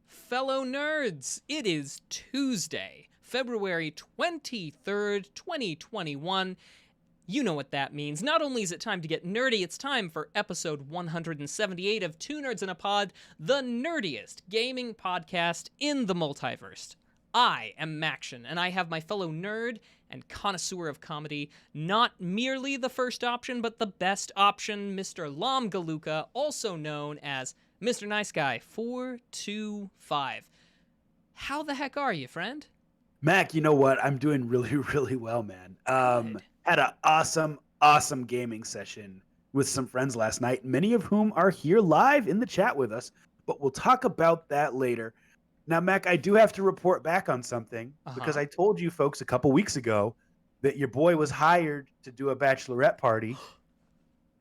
Fellow nerds, it is Tuesday, February 23rd, 2021. You know what that means. Not only is it time to get nerdy, it's time for episode 178 of Two Nerds in a Pod, the nerdiest gaming podcast in the multiverse. I am Maction, and I have my fellow nerd and connoisseur of comedy, not merely the first option, but the best option, Mr. Lam Galuka, also known as Mr. Nice Guy 425. How the heck are you, friend? Mac, you know what? I'm doing really, really well, man. Had an awesome gaming session with some friends last night, many of whom are here live in the chat with us, but we'll talk about that later. Now, Mac, I do have to report back on something because I told you folks a couple weeks ago that your boy was hired to do a bachelorette party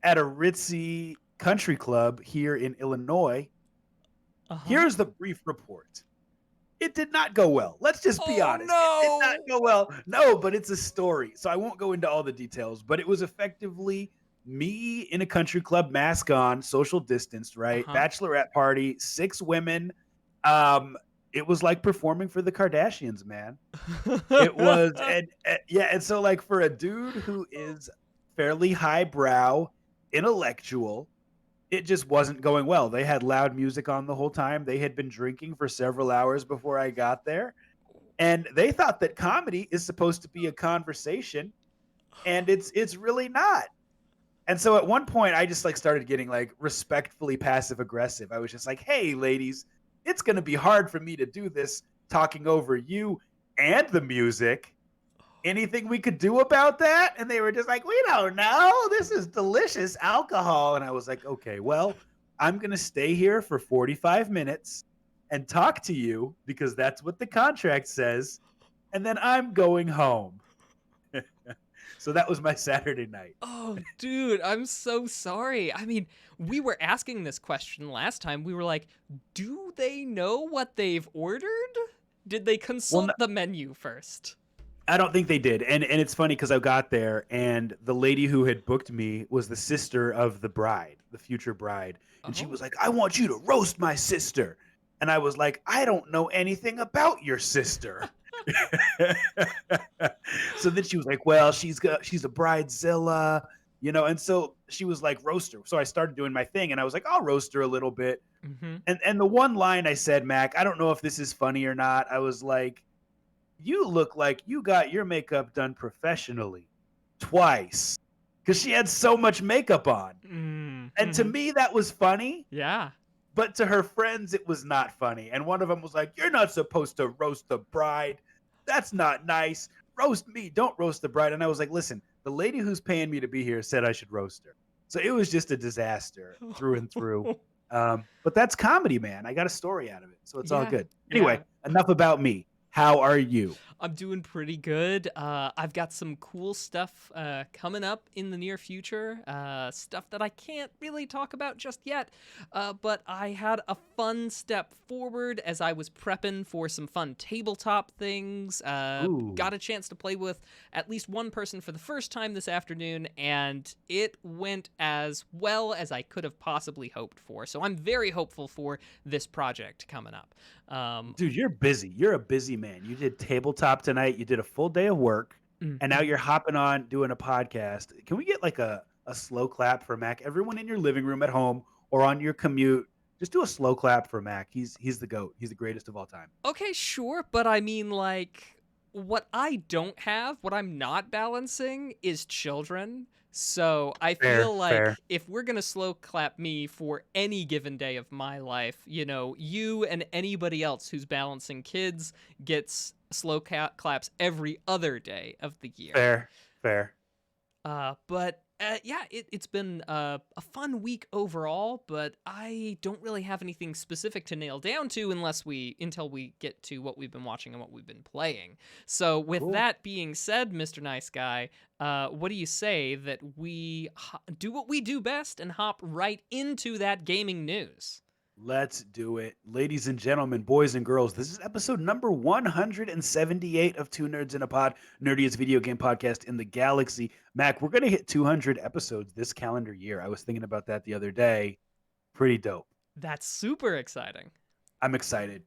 at a ritzy country club here in Illinois. Here's the brief report. It did not go well. Let's just be honest. No. It did not go well. No, but it's a story. So I won't go into all the details, but it was effectively me in a country club, mask on, social distanced, right? Bachelorette party, 6 women. It was like performing for the Kardashians, man. It was, and so like for a dude who is fairly highbrow, intellectual, it just wasn't going well. They had loud music on the whole time. They had been drinking for several hours before I got there. And they thought that comedy is supposed to be a conversation, and it's really not. And so at one point I just like started getting like respectfully passive aggressive. I was just like, "Hey ladies, it's going to be hard for me to do this talking over you and the music. Anything we could do about that?" And they were just like, "We don't know. This is delicious alcohol." And I was like, "Okay, well, I'm going to stay here for 45 minutes and talk to you because that's what the contract says. And then I'm going home." So that was my Saturday night. Oh, dude, I'm so sorry. I mean, we were asking this question last time. We were like, do they know what they've ordered? Did they consult the menu first? I don't think they did. And it's funny because I got there and the lady who had booked me was the sister of the bride, the future bride. And she was like, "I want you to roast my sister." And I was like, "I don't know anything about your sister." So then she was like, "Well, she's a bridezilla, you know." And so she was like, "Roast her." So I started doing my thing and I was like, "I'll roast her a little bit." And the one line I said, Mac, I don't know if this is funny or not. I was like, "You look like you got your makeup done professionally twice," because she had so much makeup on. And to me, that was funny. Yeah. But to her friends, it was not funny. And one of them was like, "You're not supposed to roast the bride. That's not nice. Roast me. Don't roast the bride." And I was like, "Listen, the lady who's paying me to be here said I should roast her." So it was just a disaster through and through. But that's comedy, man. I got a story out of it. So it's all good. Anyway, enough about me. How are you? I'm doing pretty good. I've got some cool stuff coming up in the near future, stuff that I can't really talk about just yet, but I had a fun step forward as I was prepping for some fun tabletop things. Got a chance to play with at least one person for the first time this afternoon, and it went as well as I could have possibly hoped for. So I'm very hopeful for this project coming up. Dude, you're busy. You're a busy man. You did tabletop tonight. You did a full day of work, and now you're hopping on doing a podcast. Can we get like a slow clap for Mac? Everyone in your living room at home or on your commute, just do a slow clap for Mac. He's the GOAT. He's the greatest of all time. Okay, sure, but I mean, like, what I don't have, what I'm not balancing is children. So I feel like if we're going to slow clap me for any given day of my life, you know, you and anybody else who's balancing kids gets slow claps every other day of the year. Fair. But yeah, it's been a fun week overall, but I don't really have anything specific to nail down to until we get to what we've been watching and what we've been playing. So with that being said, Mr. Nice Guy, what do you say that we do what we do best and hop right into that gaming news? Let's do it. Ladies and gentlemen, boys and girls, this is episode number 178 of Two Nerds in a Pod, nerdiest video game podcast in the galaxy. Mac, we're going to hit 200 episodes this calendar year. I was thinking about that the other day. Pretty dope. That's super exciting. I'm excited.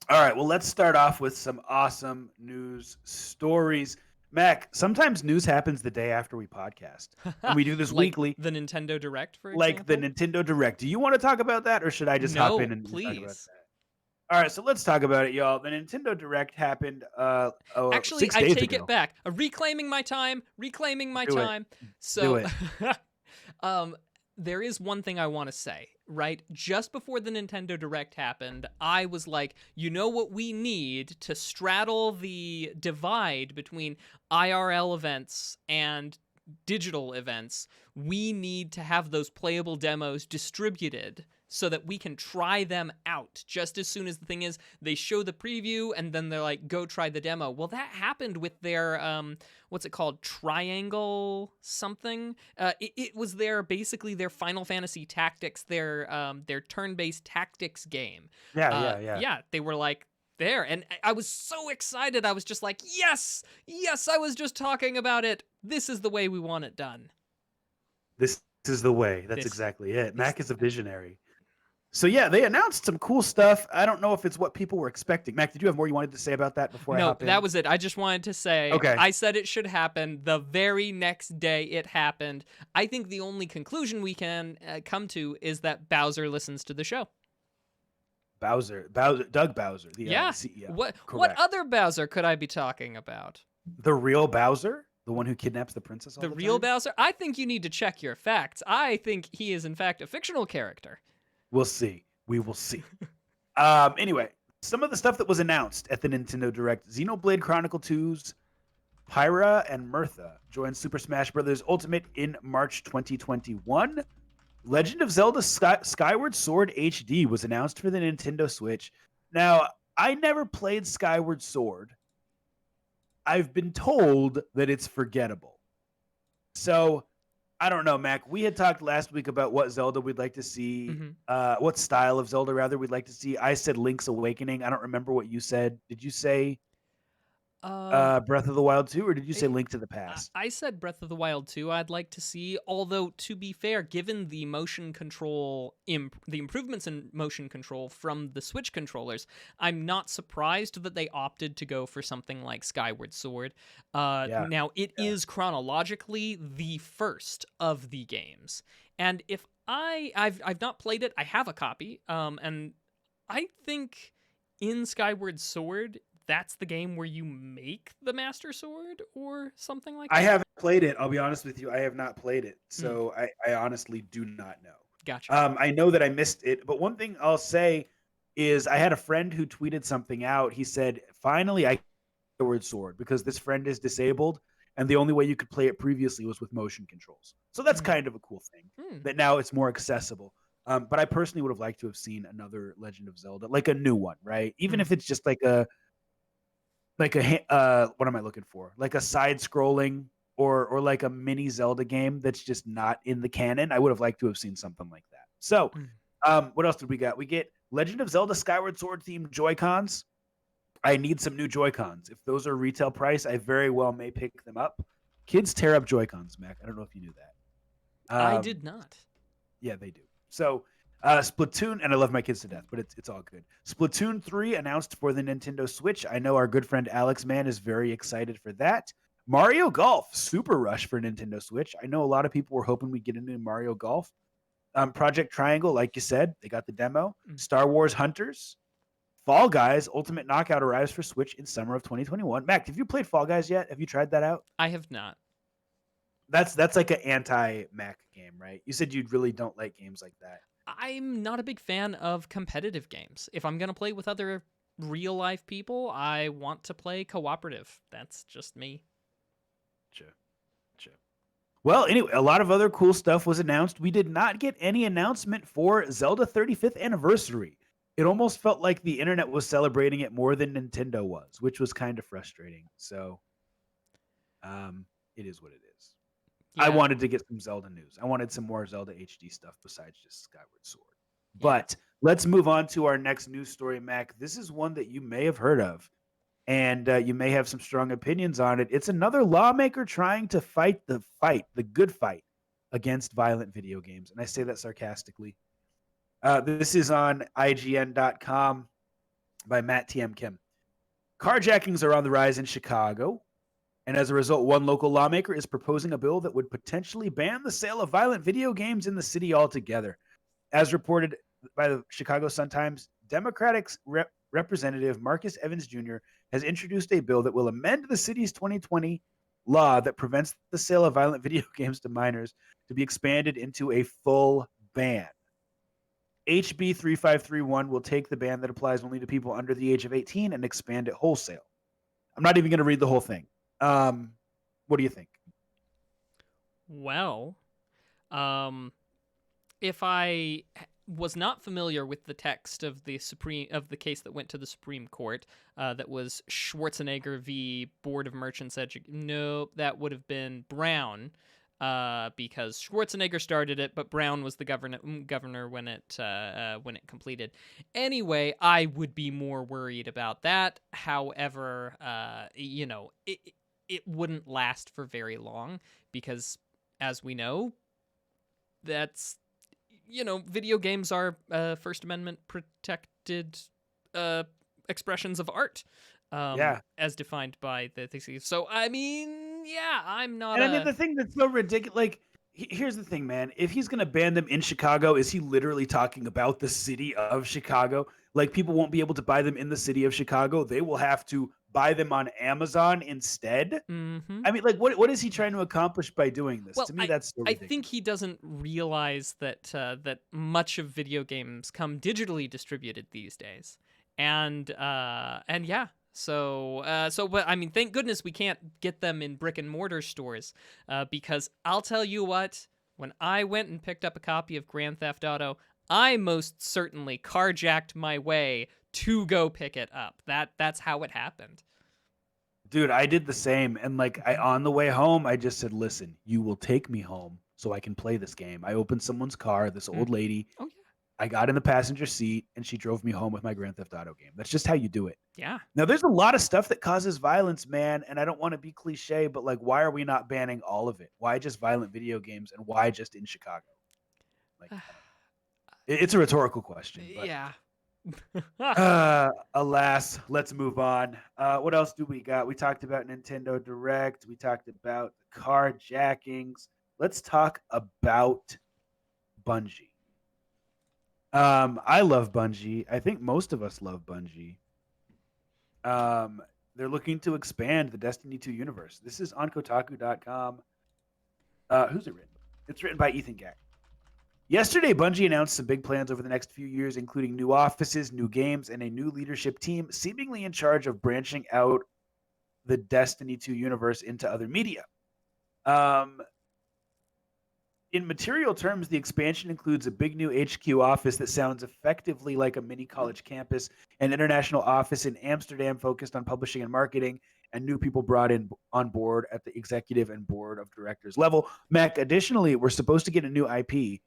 All right, well, let's start off with some awesome news stories. Mac, sometimes news happens the day after we podcast, and we do this like weekly. The Nintendo Direct, for like example? the Nintendo Direct. Do you want to talk about that, or should I just hop in and talk about please. that? All right, so let's talk about it, y'all. The Nintendo Direct happened Actually, 6 days I take ago. it back. Reclaiming my time. Do it. So, Do it. there is one thing I want to say, right? Just before the Nintendo Direct happened, I was like, you know what we need to straddle the divide between IRL events and digital events? We need to have those playable demos distributed so that we can try them out just as soon as the thing is they show the preview and then they're like, go try the demo. Well, that happened with their what's it called, Triangle something. It was basically their Final Fantasy Tactics, their turn-based tactics game. Yeah. They were like there, and I was so excited. I was just like, yes, I was just talking about it. This is the way we want it done. This is the way. That's exactly it. Mac is a visionary. So yeah, they announced some cool stuff. I don't know if it's what people were expecting. Mac, did you have more you wanted to say about that before I hop in? No, that was it. I just wanted to say, okay. I said it should happen. The very next day it happened. I think the only conclusion we can come to is that Bowser listens to the show. Doug Bowser, the CEO. What other Bowser could I be talking about? The real Bowser? The one who kidnaps the princess all the time? The real Bowser? I think you need to check your facts. I think he is, in fact, a fictional character. We'll see. We will see. Anyway, some of the stuff that was announced at the Nintendo Direct. Xenoblade Chronicle 2's Pyra and Mirtha joined Super Smash Bros. Ultimate in March 2021. Legend of Zelda Skyward Sword HD was announced for the Nintendo Switch. Now, I never played Skyward Sword. I've been told that it's forgettable. So, I don't know, Mac. We had talked last week about what Zelda we'd like to see, what style of Zelda, rather, we'd like to see. I said Link's Awakening. I don't remember what you said. Did you say Breath of the Wild 2, or did you say Link to the Past? I said Breath of the Wild 2 I'd like to see, although, to be fair, given the motion control, the improvements in motion control from the Switch controllers, I'm not surprised that they opted to go for something like Skyward Sword. Now, it is chronologically the first of the games, and if I've not played it, I have a copy, and I think in Skyward Sword, that's the game where you make the Master Sword or something like that? I haven't played it. I'll be honest with you. I have not played it. So I honestly do not know. Gotcha. I know that I missed it. But one thing I'll say is I had a friend who tweeted something out. He said, finally, I Skyward Sword because this friend is disabled. And the only way you could play it previously was with motion controls. So that's kind of a cool thing that now it's more accessible. But I personally would have liked to have seen another Legend of Zelda, like a new one, right? Even if it's just like a what am I looking for? Like a side-scrolling or like a mini Zelda game that's just not in the canon. I would have liked to have seen something like that. So, what else did we got? We get Legend of Zelda Skyward Sword themed Joy-Cons. I need some new Joy-Cons. If those are retail price, I very well may pick them up. Kids tear up Joy-Cons, Mac. I don't know if you knew that. I did not. Yeah, they do. So, Splatoon, and I love my kids to death, but it's all good. Splatoon 3 announced for the Nintendo Switch. I know our good friend Alex Mann is very excited for that. Mario Golf Super Rush for Nintendo Switch. I know a lot of people were hoping we'd get into Mario Golf. Project Triangle, like you said, they got the demo. Star Wars Hunters. Fall Guys Ultimate Knockout arrives for Switch in summer of 2021. Mac, have you played Fall Guys yet? Have you tried that out? I have not. That's like an anti-Mac game, right? You said you really don't like games like that. I'm not a big fan of competitive games. If I'm going to play with other real-life people, I want to play cooperative. That's just me. Sure. Well, anyway, a lot of other cool stuff was announced. We did not get any announcement for Zelda 35th Anniversary. It almost felt like the internet was celebrating it more than Nintendo was, which was kind of frustrating. So, it is what it is. Yeah. I wanted to get some Zelda news. I wanted some more Zelda HD stuff besides just Skyward Sword. Yeah. But Let's move on to our next news story, Mac. This is one that you may have heard of, and you may have some strong opinions on it. It's another lawmaker trying to fight, the good fight against violent video games. And I say that sarcastically. This is on IGN.com by Matt T.M. Kim. Carjackings are on the rise in Chicago. And as a result, one local lawmaker is proposing a bill that would potentially ban the sale of violent video games in the city altogether. As reported by the Chicago Sun-Times, Democratic Representative Marcus Evans Jr. has introduced a bill that will amend the city's 2020 law that prevents the sale of violent video games to minors to be expanded into a full ban. HB 3531 will take the ban that applies only to people under the age of 18 and expand it wholesale. I'm not even going to read the whole thing. What do you think? Well, if I was not familiar with the text of the case that went to the Supreme Court, that was Schwarzenegger v. Board of Merchants Nope, that would have been Brown, because Schwarzenegger started it, but Brown was the governor when it completed. Anyway, I would be more worried about that. However, it wouldn't last for very long because, as we know, that's, video games are First Amendment protected expressions of art, as defined by the thing. So, I mean, yeah, I'm not. And I mean, the thing that's so ridiculous, like, here's the thing, man. If he's going to ban them in Chicago, is he literally talking about the city of Chicago? Like, people won't be able to buy them in the city of Chicago. They will have to buy them on Amazon instead. Mm-hmm. I mean, like, what is he trying to accomplish by doing this? Well, to me, that's so ridiculous. I think he doesn't realize that that much of video games come digitally distributed these days, and yeah. So, but I mean, thank goodness we can't get them in brick and mortar stores, because I'll tell you what, when I went and picked up a copy of Grand Theft Auto, I most certainly carjacked my way to go pick it up. That's how it happened. Dude, I did the same. And like, on the way home, I just said, listen, you will take me home so I can play this game. I opened someone's car, this old lady. Oh, yeah. I got in the passenger seat and she drove me home with my Grand Theft Auto game. That's just how you do it. Yeah. Now, there's a lot of stuff that causes violence, man. And I don't want to be cliche, but like, why are we not banning all of it? Why just violent video games and why just in Chicago? Like, it's a rhetorical question. But, yeah. Alas, let's move on. What else do we got? We talked about Nintendo Direct. We talked about the carjackings. Let's talk about Bungie. I love Bungie. I think most of us love Bungie. They're looking to expand the Destiny 2 universe. This is on Kotaku.com. Who's it written? It's written by Ethan Gack. Yesterday, Bungie announced some big plans over the next few years, including new offices, new games, and a new leadership team seemingly in charge of branching out the Destiny 2 universe into other media. In material terms, the expansion includes a big new HQ office that sounds effectively like a mini college campus, an international office in Amsterdam focused on publishing and marketing, and new people brought in on board at the executive and board of directors level. Mac, additionally, we're supposed to get a new IP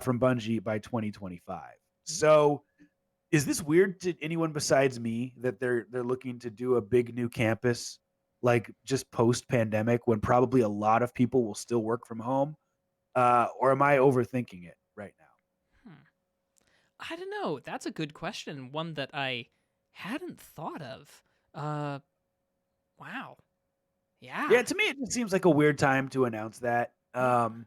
from Bungie by 2025. So is this weird to anyone besides me that they're looking to do a big new campus, like just post-pandemic when probably a lot of people will still work from home? Or am I overthinking it right now? I don't know. That's a good question. One that I hadn't thought of. Wow. Yeah. Yeah, to me it just seems like a weird time to announce that. I'm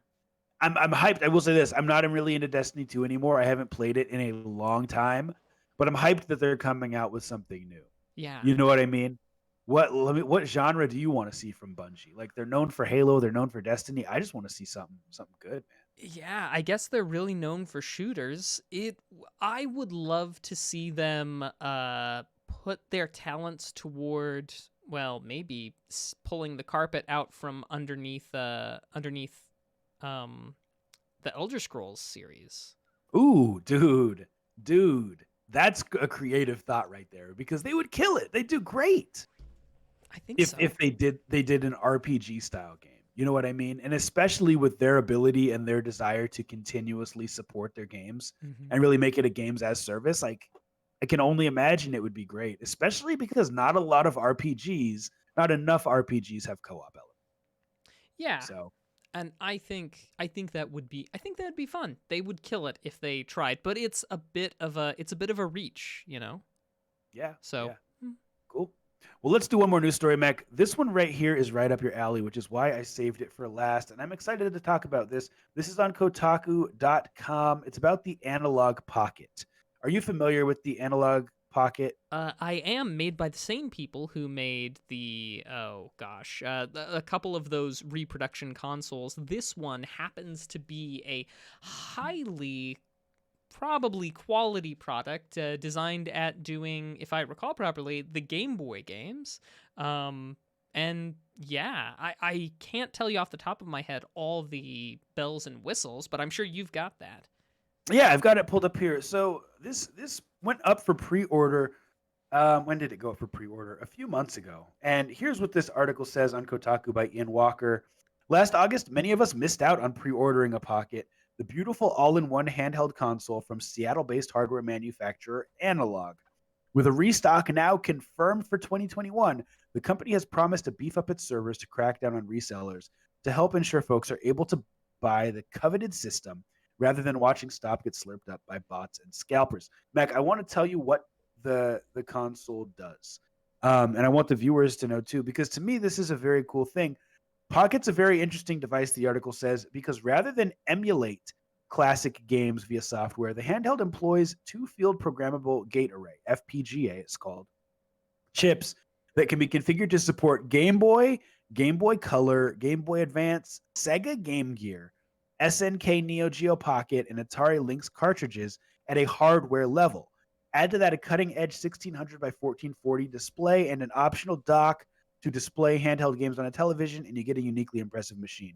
hyped. I will say this. I'm not really into Destiny 2 anymore. I haven't played it in a long time, but I'm hyped that they're coming out with something new. Yeah. You know what I mean? What genre do you want to see from Bungie? Like, they're known for Halo, they're known for Destiny. I just want to see something good, man. Yeah, I guess they're really known for shooters. I would love to see them put their talents toward, well, maybe pulling the carpet out from underneath the Elder Scrolls series. Ooh, dude, that's a creative thought right there because they would kill it. They do great. I think so. If they did an RPG style game. You know what I mean? And especially with their ability and their desire to continuously support their games Hmm. and really make it a games as service, like I can only imagine it would be great, especially because not a lot of RPGs, not enough RPGs have co-op elements. Yeah, So, and I think that would be fun. They would kill it if they tried, but it's a bit of a reach, you know. yeah, So yeah. Cool. Well, let's do one more news story, Mac. This one right here is right up your alley, which is why I saved it for last. And I'm excited to talk about this. This is on Kotaku.com. It's about the Analog Pocket. Are you familiar with the Analog Pocket? I am made by the same people who made a couple of those reproduction consoles. This one happens to be a highly probably quality product designed at doing, if I recall properly, the Game Boy games. And yeah, I can't tell you off the top of my head all the bells and whistles, but I'm sure you've got that. Yeah, I've got it pulled up here. So this went up for pre-order. When did it go up for pre-order? A few months ago. And here's what this article says on Kotaku by Ian Walker. Last August, many of us missed out on pre-ordering a Pocket, the beautiful all-in-one handheld console from Seattle-based hardware manufacturer Analog. With a restock now confirmed for 2021, the company has promised to beef up its servers to crack down on resellers to help ensure folks are able to buy the coveted system rather than watching stock get slurped up by bots and scalpers. Mac, I want to tell you what the console does. And I want the viewers to know too, because to me, this is a very cool thing. Pocket's a very interesting device, the article says, because rather than emulate classic games via software, the handheld employs two field programmable gate array, FPGA, it's called, chips that can be configured to support Game Boy, Game Boy Color, Game Boy Advance, Sega Game Gear, SNK Neo Geo Pocket, and Atari Lynx cartridges at a hardware level. Add to that a cutting edge 1600 by 1440 display and an optional dock to display handheld games on a television, and you get a uniquely impressive machine.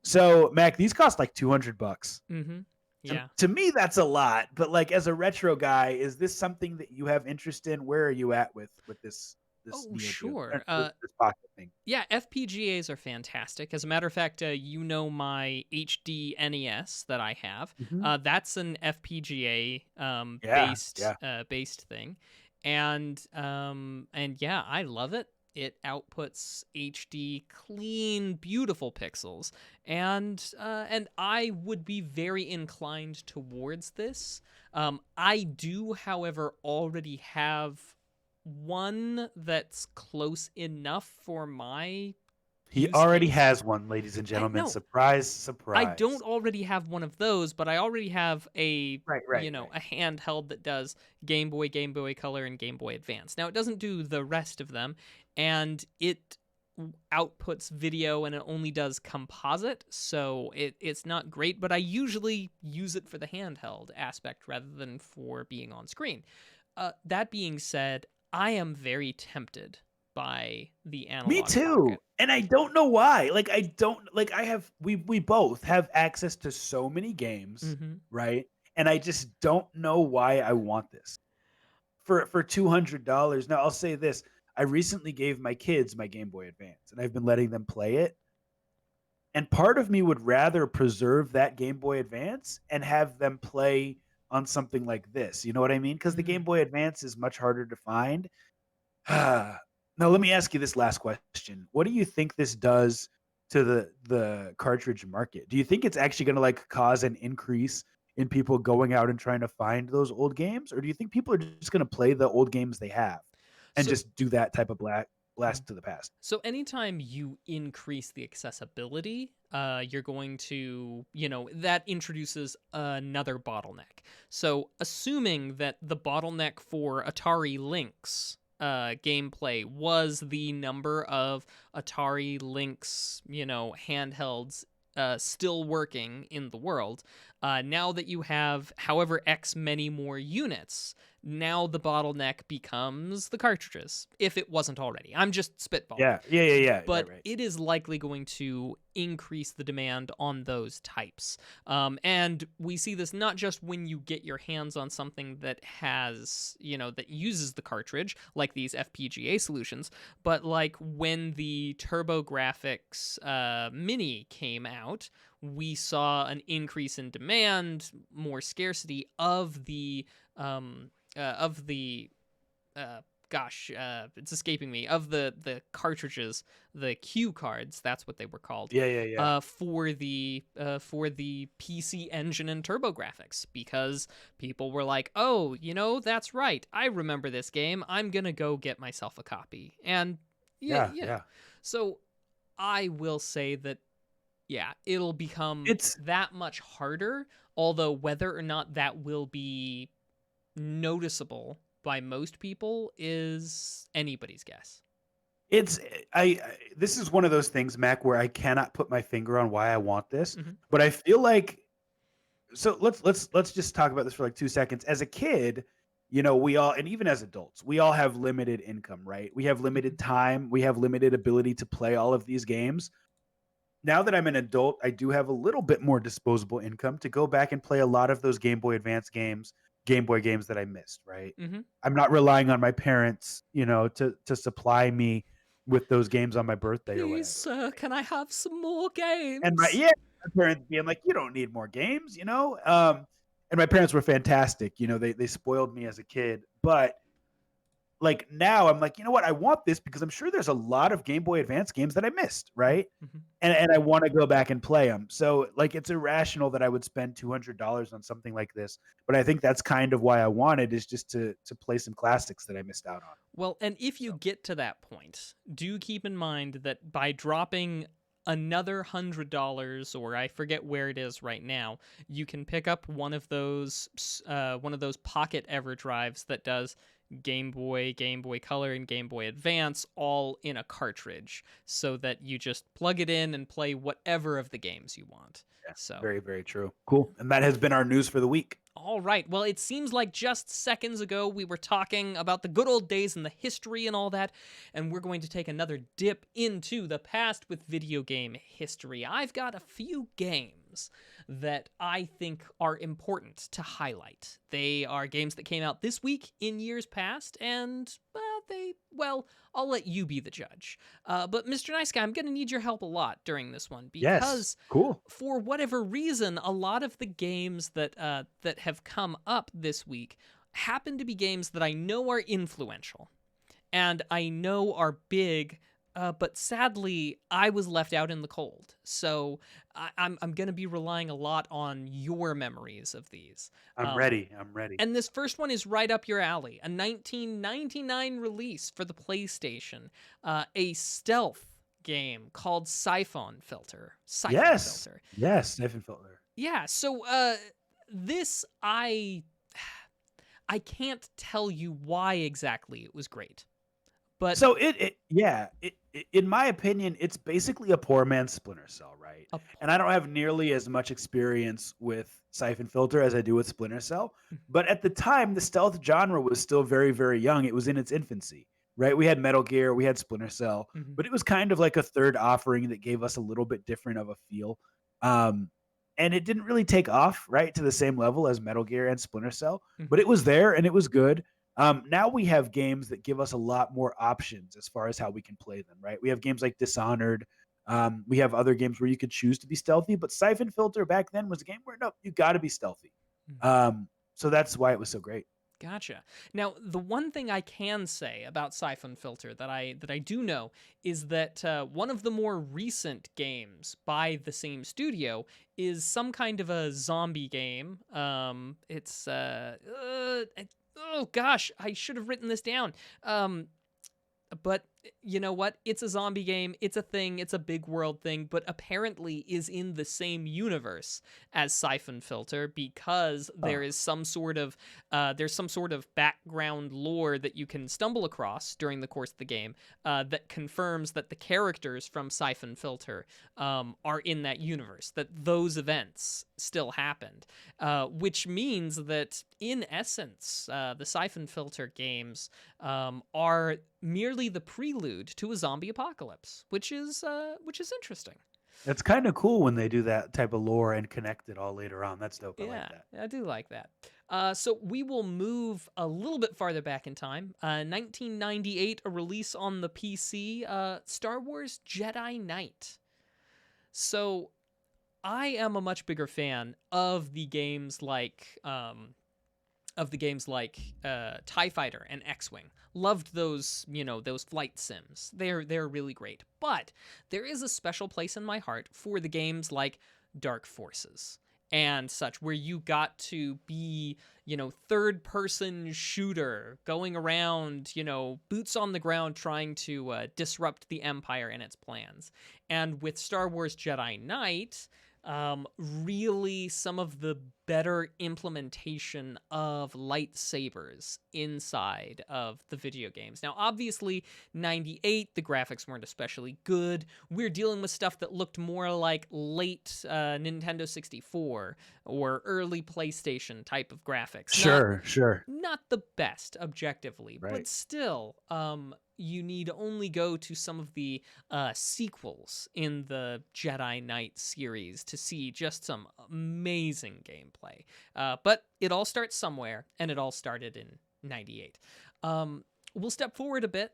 So, Mac, these cost like $200. Mm-hmm. To, Yeah. to me, that's a lot. But like as a retro guy, is this something that you have interest in? Where are you at with this Oh, Neo Geo, sure. this Pocket thing? Yeah, FPGAs are fantastic. As a matter of fact, you know my HD NES that I have. Mm-hmm. That's an FPGA Yeah, yeah. based thing, and yeah, I love it. It outputs HD, clean, beautiful pixels, and I would be very inclined towards this. I do, however, already have one that's close enough for my He use already case. has one, ladies and I gentlemen. no, Surprise, I surprise. don't already have one of those, but I already have Right, right, right. a handheld that does Game Boy, Game Boy Color, and Game Boy Advance. Now it doesn't do the rest of them, and it outputs video and it only does composite, so it's not great, but I usually use it for the handheld aspect rather than for being on screen. That being said, I am very tempted by the Me Analog too. Pocket. And I don't know why. Like I don't like I have we both have access to so many games, Mm-hmm. right? And I just don't know why I want this. For $200. Now I'll say this. I recently gave my kids my Game Boy Advance and I've been letting them play it. And part of me would rather preserve that Game Boy Advance and have them play on something like this. You know what I mean? Because the Mm-hmm. Game Boy Advance is much harder to find. Now, let me ask you this last question. What do you think this does to the cartridge market? Do you think it's actually going to like cause an increase in people going out and trying to find those old games, or do you think people are just going to play the old games they have and So just do that type of blast to the past? So anytime you increase the accessibility, you're going to, that introduces another bottleneck. So assuming that the bottleneck for Atari Lynx gameplay was the number of Atari Lynx, handhelds still working in the world, now that you have however X many more units, now the bottleneck becomes the cartridges, if it wasn't already. I'm just spitballing. Yeah. But Right. it is likely going to increase the demand on those types. And we see this not just when you get your hands on something that has, that uses the cartridge, like these FPGA solutions, but like when the TurboGrafx Mini came out, we saw an increase in demand, more scarcity of the of the it's escaping me, of the cartridges, the cue cards, that's what they were called. Yeah. For the PC Engine and TurboGrafx, because people were like, oh, that's right, I remember this game, I'm gonna go get myself a copy. And Yeah. So I will say that it'll become It's that much harder, although whether or not that will be noticeable by most people is anybody's guess. it's this is one of those things, Mac, where I cannot put my finger on why I want this, Mm-hmm. but I feel like, so let's just talk about this for like 2 seconds. As a kid, we all, and even as adults, we all have limited income, right? We have limited time, we have limited ability to play all of these games. Now that I'm an adult, I do have a little bit more disposable income to go back and play a lot of those Game Boy Advance games, Game Boy games that I missed, right? Mm-hmm. I'm not relying on my parents, to supply me with those games on my birthday or Please, whatever. sir, can I have some more And games? my parents being like, "You don't need more games," and my parents were fantastic. They spoiled me as a kid, but like now I'm like, you know what? I want this because I'm sure there's a lot of Game Boy Advance games that I missed, right? Mm-hmm. And I want to go back and play them. So like it's irrational that I would spend $200 on something like this, but I think that's kind of why I want it, is just to play some classics that I missed out on. Well, and if you So get to that point, do keep in mind that by dropping another $100, or I forget where it is right now, you can pick up one of those pocket EverDrives that does Game Boy, Game Boy Color, and Game Boy Advance all in a cartridge, so that you just plug it in and play whatever of the games you want. yeah, So very, very true. Cool. And that has been our news for the week. all right. Well, it seems like just seconds ago we were talking about the good old days and the history and all that, and we're going to take another dip into the past with video game history. I've got a few games that I think are important to highlight. They are games that came out this week in years past, and I'll let you be the judge. But Mr. Nice Guy, I'm going to need your help a lot during this one, Yes. because Cool. for whatever reason, a lot of the games that have come up this week happen to be games that I know are influential and I know are big, but sadly, I was left out in the cold. So I'm going to be relying a lot on your memories of these. I'm ready. I'm ready. And this first one is right up your alley. A 1999 release for the PlayStation, a stealth game called Siphon Filter. Filter. Yes, Siphon Filter. Yeah, so this I can't tell you why exactly it was great. But So in my opinion, it's basically a poor man's Splinter Cell, right? a, And I don't have nearly as much experience with Siphon Filter as I do with Splinter Cell. But at the time, the stealth genre was still very, very young. It was in its infancy, right? We had Metal Gear, we had Splinter Cell, Mhm. but it was kind of like a third offering that gave us a little bit different of a feel. And it didn't really take off, right, to the same level as Metal Gear and Splinter Cell, but it was there and it was good. Now we have games that give us a lot more options as far as how we can play them, right? We have games like Dishonored. We have other games where you could choose to be stealthy, but Siphon Filter back then was a game where, no, you got to be stealthy. So that's why it was so great. Gotcha. Now, the one thing I can say about Siphon Filter that I do know is that one of the more recent games by the same studio is some kind of a zombie game. It's oh gosh, I should have written this down. But you know what? It's a zombie game. It's a thing. It's a big world thing, but apparently is in the same universe as Siphon Filter because there is some sort of background lore that you can stumble across during the course of the game that confirms that the characters from Siphon Filter are in that universe. That those events still happened, which means that in essence, the Siphon Filter games are merely the prelude to a zombie apocalypse, which is interesting. It's kind of cool when they do that type of lore and connect it all later on. That's dope. I like Yeah, that. I do like that. So we will move a little bit farther back in time. 1998, a release on the PC, Star Wars Jedi Knight. So I am a much bigger fan of the games like TIE Fighter and X-Wing. Loved those, those flight sims. They're really great. But there is a special place in my heart for the games like Dark Forces and such, where you got to be, third-person shooter, going around, boots on the ground, trying to disrupt the Empire and its plans. And with Star Wars Jedi Knight, really some of the better implementation of lightsabers inside of the video games. Now, obviously, 98, the graphics weren't especially good. We're dealing with stuff that looked more like late Nintendo 64 or early PlayStation type of graphics. Sure. Not the best, objectively, Right. but still, you need only go to some of the sequels in the Jedi Knight series to see just some amazing gameplay. But it all starts somewhere, and it all started in 98. We'll step forward a bit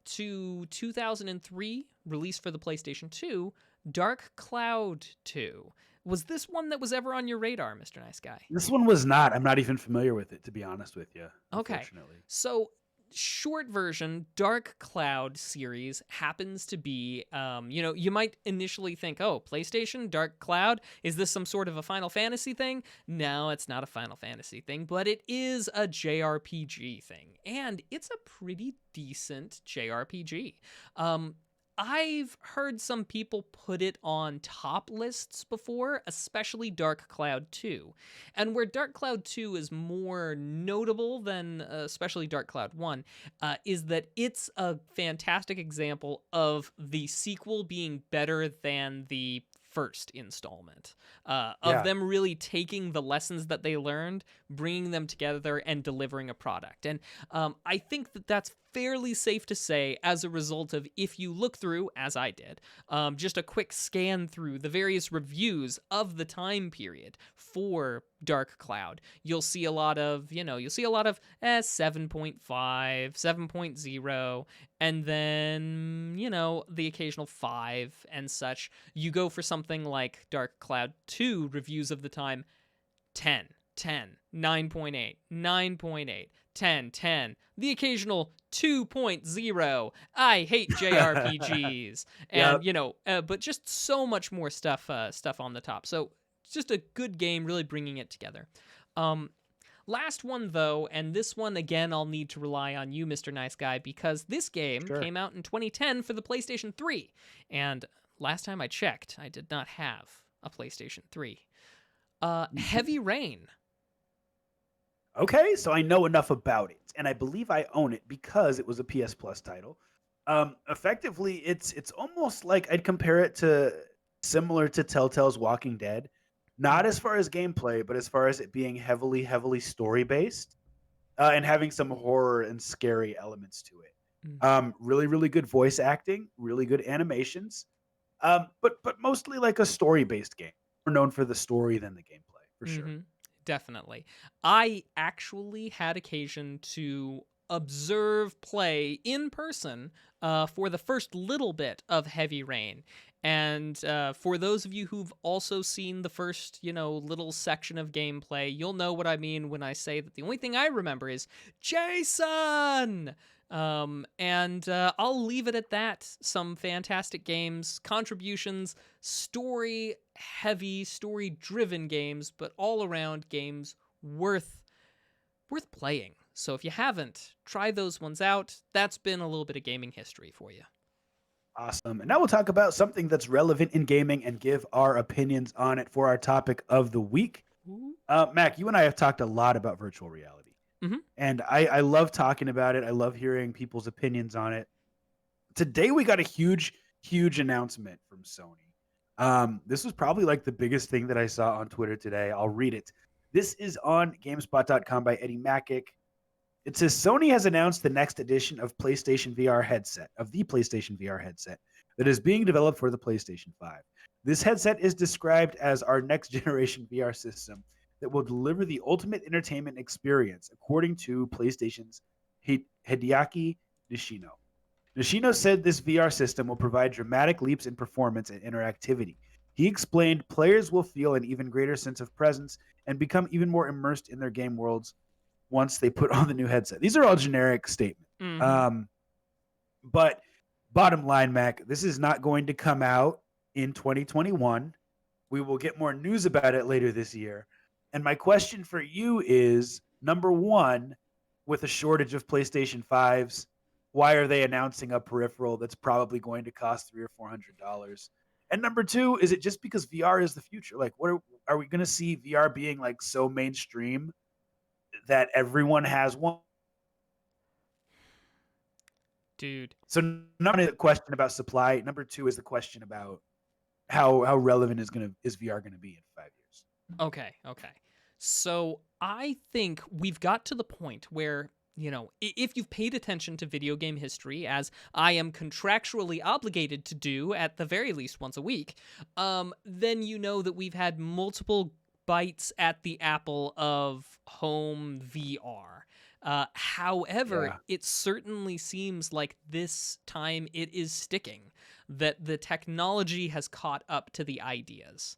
to 2003, release for the PlayStation 2, Dark Cloud 2. Was this one that was ever on your radar, Mr. Nice Guy? This one was not. I'm not even familiar with it, to be honest with you. Okay. Unfortunately. So, short version, Dark Cloud series happens to be, you might initially think, oh, PlayStation, Dark Cloud, is this some sort of a Final Fantasy thing? No, it's not a Final Fantasy thing, but it is a JRPG thing, and it's a pretty decent JRPG. I've heard some people put it on top lists before, especially Dark Cloud 2. And where Dark Cloud 2 is more notable than especially Dark Cloud 1 is that it's a fantastic example of the sequel being better than the first installment, of them really taking the lessons that they learned, bringing them together, and delivering a product. And I think that that's fairly safe to say as a result of, if you look through, as I did, just a quick scan through the various reviews of the time period for Dark Cloud, you'll see a lot of 7.5, 7.0, and then, the occasional 5 and such. You go for something like Dark Cloud 2 reviews of the time, 10, 9.8, 9.8, 10, 10, the occasional 2.0. I hate JRPGs. And, but just so much more stuff on the top. So it's just a good game, really bringing it together. Last one, though, and this one, again, I'll need to rely on you, Mr. Nice Guy, because this game came out in 2010 for the PlayStation 3. And last time I checked, I did not have a PlayStation 3. Heavy Rain. Okay, so I know enough about it, and I believe I own it because it was a PS Plus title. Effectively, it's almost like I'd compare it to similar to Telltale's Walking Dead, not as far as gameplay, but as far as it being heavily story based, and having some horror and scary elements to it. Really good voice acting, really good animations, but mostly like a story based game. More known for the story than the gameplay, for sure. Definitely. I actually had occasion to observe play in person for the first little bit of Heavy Rain. And for those of you who've also seen the first, little section of gameplay, you'll know what I mean when I say that the only thing I remember is Jason! And I'll leave it at that. Some fantastic games, contributions, story-heavy, story-driven games, but all-around games worth playing. So if you haven't, try those ones out. That's been a little bit of gaming history for you. Awesome. And now we'll talk about something that's relevant in gaming and give our opinions on it for our topic of the week. Mac, you and I have talked a lot about virtual reality. Mm-hmm. And I love talking about it. I love hearing people's opinions on it. Today we got a huge announcement from Sony. This was probably like the biggest thing that I saw on Twitter today. I'll read it. This is on GameSpot.com by Eddie Makic. It says Sony has announced the next edition of the PlayStation VR headset that is being developed for the PlayStation 5. This headset is described as our next generation VR system that will deliver the ultimate entertainment experience, according to PlayStation's Hideaki Nishino. Nishino said this VR system will provide dramatic leaps in performance and interactivity. He explained players will feel an even greater sense of presence and become even more immersed in their game worlds once they put on the new headset. These are all generic statements. Mm-hmm. But bottom line, Mac, this is not going to come out in 2021. We will get more news about it later this year. And my question for you is, number one, with a shortage of PlayStation 5s, why are they announcing a peripheral that's probably going to cost $300 or $400? And number two, is it just because VR is the future? Like, what are we going to see VR being like so mainstream that everyone has one? Dude. So number one, the question about supply. Number two is the question about how relevant is VR gonna be in 5 years? Okay. So I think we've got to the point where, if you've paid attention to video game history, as I am contractually obligated to do at the very least once a week, then you know that we've had multiple bites at the apple of home VR. However, it certainly seems like this time it is sticking, that the technology has caught up to the ideas.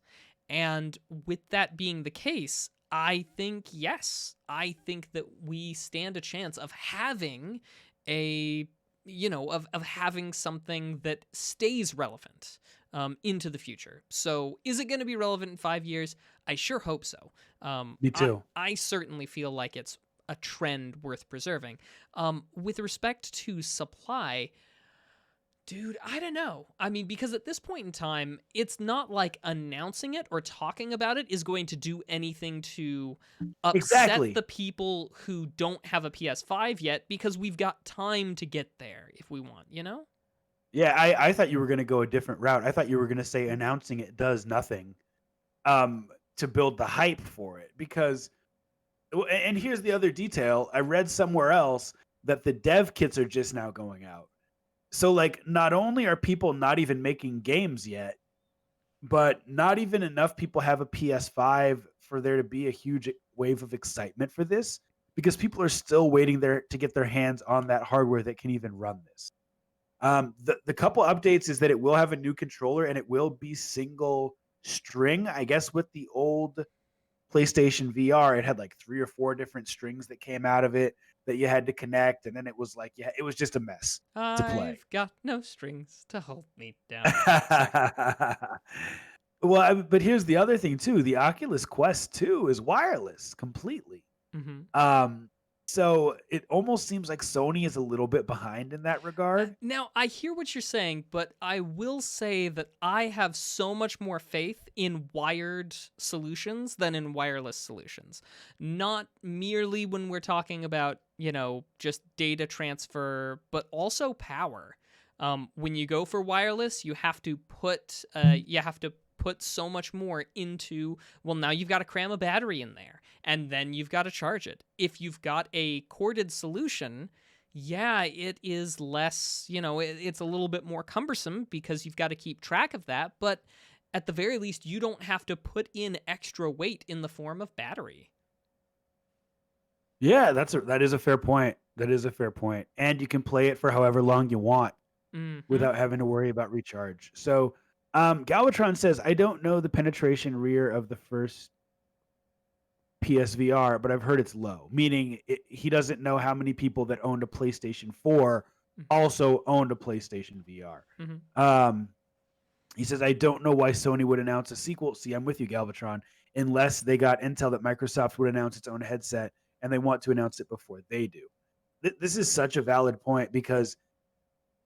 And with that being the case, I think, yes, I think that we stand a chance of having of having something that stays relevant into the future. So is it going to be relevant in 5 years? I sure hope so. Me too. I certainly feel like it's a trend worth preserving. With respect to supply, dude, I don't know. I mean, because at this point in time, it's not like announcing it or talking about it is going to do anything to upset the people who don't have a PS5 yet, because we've got time to get there if we want, Yeah, I thought you were going to go a different route. I thought you were going to say announcing it does nothing to build the hype for it, because and here's the other detail. I read somewhere else that the dev kits are just now going out. So, like, not only are people not even making games yet, but not even enough people have a PS5 for there to be a huge wave of excitement for this, because people are still waiting there to get their hands on that hardware that can even run this. The couple updates is that it will have a new controller and it will be single string. I guess with the old PlayStation VR, it had like 3 or 4 different strings that came out of it that you had to connect, and then it was like, it was just a mess to play. I've got no strings to hold me down. Well, but here's the other thing too. The Oculus Quest 2 is wireless completely. Mm-hmm. So it almost seems like Sony is a little bit behind in that regard. Now, I hear what you're saying, but I will say that I have so much more faith in wired solutions than in wireless solutions. Not merely when we're talking about, just data transfer, but also power. When you go for wireless, you have to put so much more into, well, now you've got to cram a battery in there, and then you've got to charge it. If you've got a corded solution, it is less, it's a little bit more cumbersome because you've got to keep track of that, but at the very least, you don't have to put in extra weight in the form of battery. Yeah, that is a fair point. And you can play it for however long you want without having to worry about recharge. So, Galvatron says, I don't know the penetration rear of the first PSVR, but I've heard it's low, meaning he doesn't know how many people that owned a PlayStation 4 also owned a PlayStation VR. He says, I don't know why Sony would announce a sequel. See, I'm with you, Galvatron, unless they got intel that Microsoft would announce its own headset and they want to announce it before they do. This is such a valid point because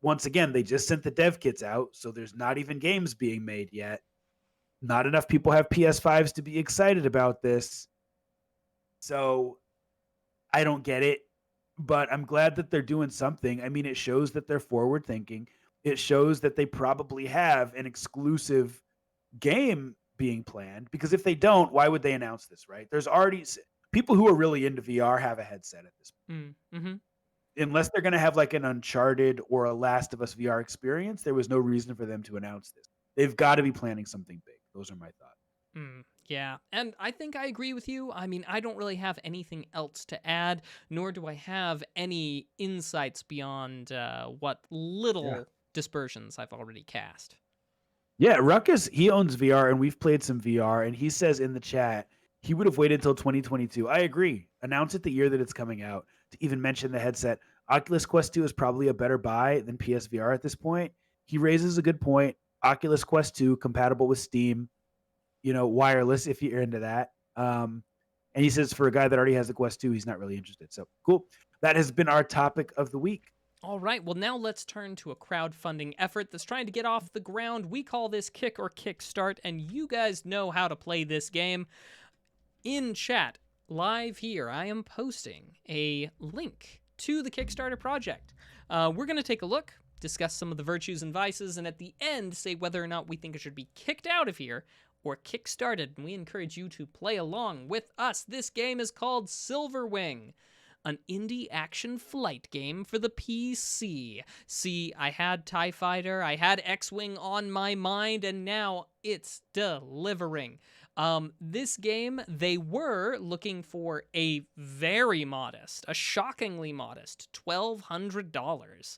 once again, they just sent the dev kits out, so there's not even games being made yet. Not enough people have PS5s to be excited about this. So I don't get it, but I'm glad that they're doing something. I mean, it shows that they're forward thinking. It shows that they probably have an exclusive game being planned, because if they don't, why would they announce this, right? There's already people who are really into VR have a headset at this point. Mm-hmm. Unless they're going to have like an Uncharted or a Last of Us VR experience, there was no reason for them to announce this. They've got to be planning something big. Those are my thoughts. Yeah, and I think I agree with you. I mean, I don't really have anything else to add, nor do I have any insights beyond what little dispersions I've already cast. Yeah, Ruckus, he owns VR, and we've played some VR, and he says in the chat he would have waited until 2022. I agree. Announce it the year that it's coming out. To even mention the headset, Oculus Quest 2 is probably a better buy than PSVR at this point. He raises a good point. Oculus Quest 2 compatible with Steam, wireless if you're into that. And he says for a guy that already has the Quest 2, he's not really interested. So cool. That has been our topic of the week. All right, well, now let's turn to a crowdfunding effort that's trying to get off the ground. We call this Kick or Kickstart, and you guys know how to play this game. In chat, live here, I am posting a link to the Kickstarter project. We're going to take a look, discuss some of the virtues and vices, and at the end, say whether or not we think it should be kicked out of here or kickstarted, and we encourage you to play along with us. This game is called Silverwing, an indie action flight game for the PC. See, I had TIE Fighter, I had X-Wing on my mind, and now it's delivering. This game, they were looking for a very modest, a shockingly modest $1,200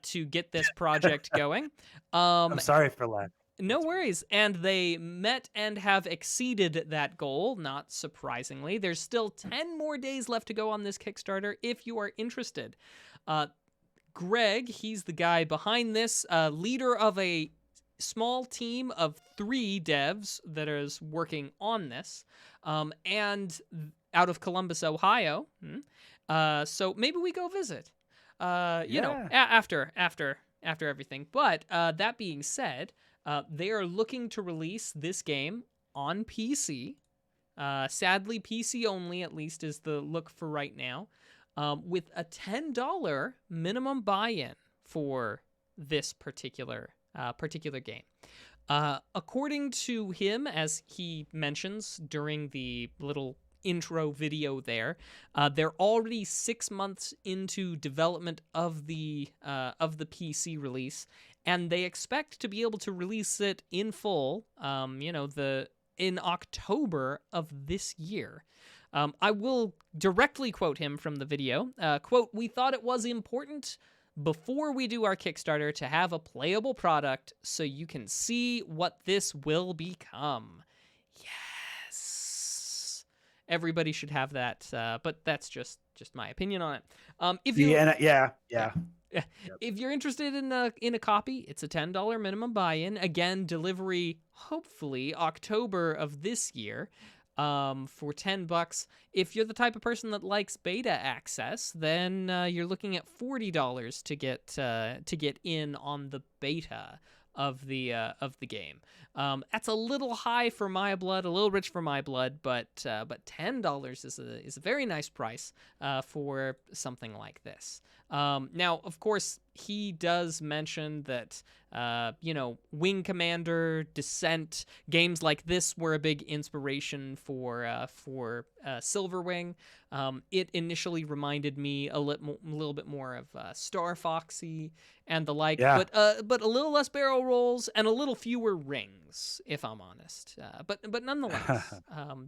to get this project going. I'm sorry for that. No worries. And they met and have exceeded that goal, not surprisingly. There's still 10 more days left to go on this Kickstarter if you are interested. Greg, he's the guy behind this, leader of a small team of 3 devs that is working on this, and out of Columbus, Ohio. So maybe we go visit, after everything. But that being said, they are looking to release this game on PC. Sadly, PC only, at least, is the look for right now, with a $10 minimum buy-in for this particular game. According to him, as he mentions during the little intro video there, they're already 6 months into development of the PC release, and they expect to be able to release it in full, in October of this year. I will directly quote him from the video. Quote, "We thought it was important before we do our Kickstarter to have a playable product so you can see what this will become." Yes. Everybody should have that, but that's just my opinion on it. If you If you're interested in a copy, it's a $10 minimum buy-in. Again, delivery hopefully October of this year. For $10. If you're the type of person that likes beta access, then you're looking at $40 to get in on the beta of the game. That's a little high for my blood, a little rich for my blood, but $10 is a very nice price for something like this. Now, of course, he does mention that Wing Commander, Descent, games like this were a big inspiration for Silverwing. It initially reminded me a little bit more of Star Foxy and the like, but a little less barrel rolls and a little fewer rings, if I'm honest. But nonetheless,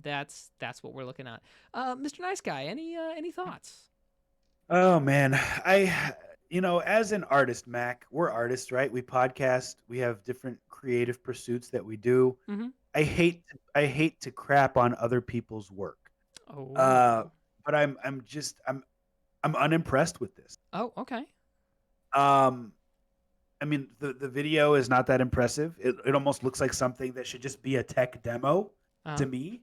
that's what we're looking at. Mr. Nice Guy, any thoughts? Oh man, as an artist, Mac, we're artists, right? We podcast, we have different creative pursuits that we do. Mm-hmm. I hate to crap on other people's work. Oh. But I'm unimpressed with this. Oh, okay. I mean, the video is not that impressive. It almost looks like something that should just be a tech demo to me.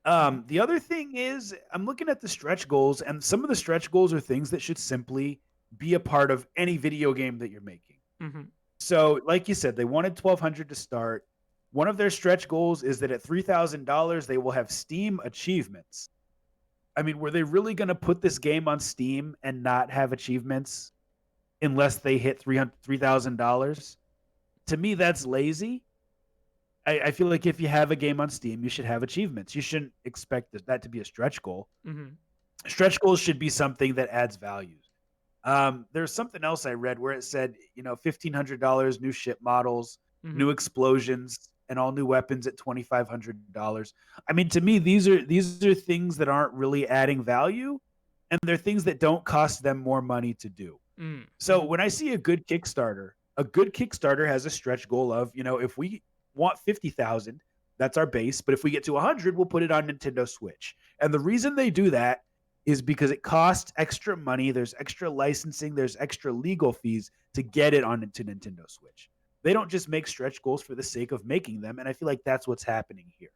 The other thing is I'm looking at the stretch goals, and some of the stretch goals are things that should simply be a part of any video game that you're making. Hmm. So, like you said, they wanted 1,200 to start. One of their stretch goals is that at $3,000 they will have Steam achievements. I mean, were they really going to put this game on Steam and not have achievements unless they hit $3,000? To me, that's lazy. I feel like if you have a game on Steam, you should have achievements. You shouldn't expect that to be a stretch goal. Hmm. Stretch goals should be something that adds value. There's something else I read where it said, $1,500, new ship models, Hmm. new explosions, and all new weapons at $2,500. I mean, to me, these are things that aren't really adding value, and they're things that don't cost them more money to do. So Mm-hmm. when I see a good Kickstarter has a stretch goal of, if we want 50,000, that's our base. But if we get to 100, we'll put it on Nintendo Switch. And the reason they do that is because it costs extra money. There's extra licensing. There's extra legal fees to get it onto Nintendo Switch. They don't just make stretch goals for the sake of making them. And I feel like that's what's happening here.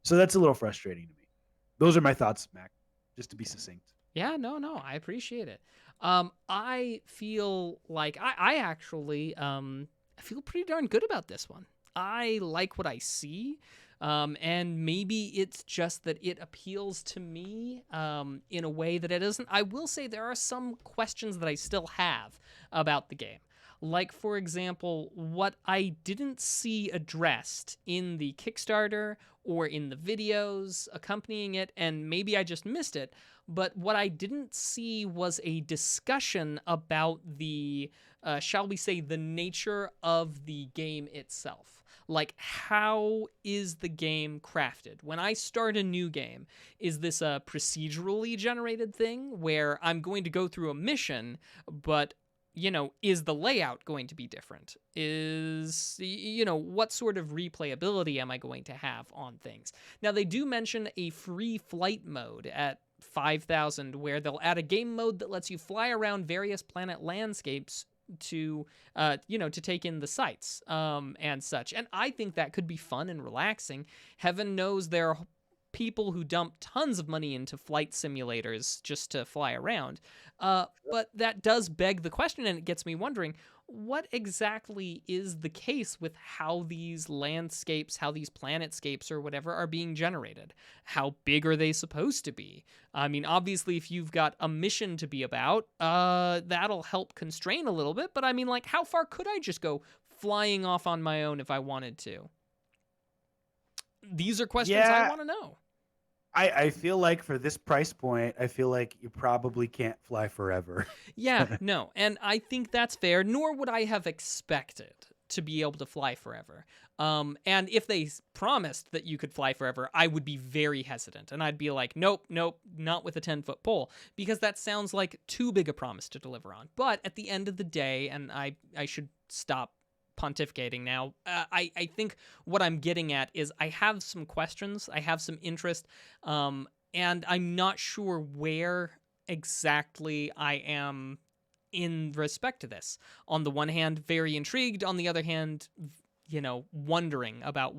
So that's a little frustrating to me. Those are my thoughts, Mac, just to be succinct. Yeah, no, I appreciate it. I feel like I actually I feel pretty darn good about this one. I like what I see. And maybe it's just that it appeals to me in a way that it doesn't. I will say there are some questions that I still have about the game. Like, for example, what I didn't see addressed in the Kickstarter or in the videos accompanying it, and maybe I just missed it, but what I didn't see was a discussion about the, shall we say, the nature of the game itself. Like, how is the game crafted? When I start a new game, is this a procedurally generated thing where I'm going to go through a mission, but is the layout going to be different? What sort of replayability am I going to have on things? Now, they do mention a free flight mode at 5,000 where they'll add a game mode that lets you fly around various planet landscapes to take in the sights and such. And I think that could be fun and relaxing. Heaven knows there are people who dump tons of money into flight simulators just to fly around. But that does beg the question, and it gets me wondering, what exactly is the case with how these landscapes, how these planetscapes or whatever are being generated? How big are they supposed to be? I mean, obviously, if you've got a mission to be about, that'll help constrain a little bit. But I mean, like, how far could I just go flying off on my own if I wanted to? These are questions I Yeah, want to know. I feel like for this price point, I feel like you probably can't fly forever. Yeah, no, and I think that's fair, nor would I have expected to be able to fly forever. And if they promised that you could fly forever, I would be very hesitant. And I'd be like, nope, not with a 10-foot pole, because that sounds like too big a promise to deliver on. But at the end of the day, and I should stop pontificating now, I think what I'm getting at is I have some questions, I have some interest, and I'm not sure where exactly I am in respect to this. On the one hand, very intrigued. On the other hand, wondering about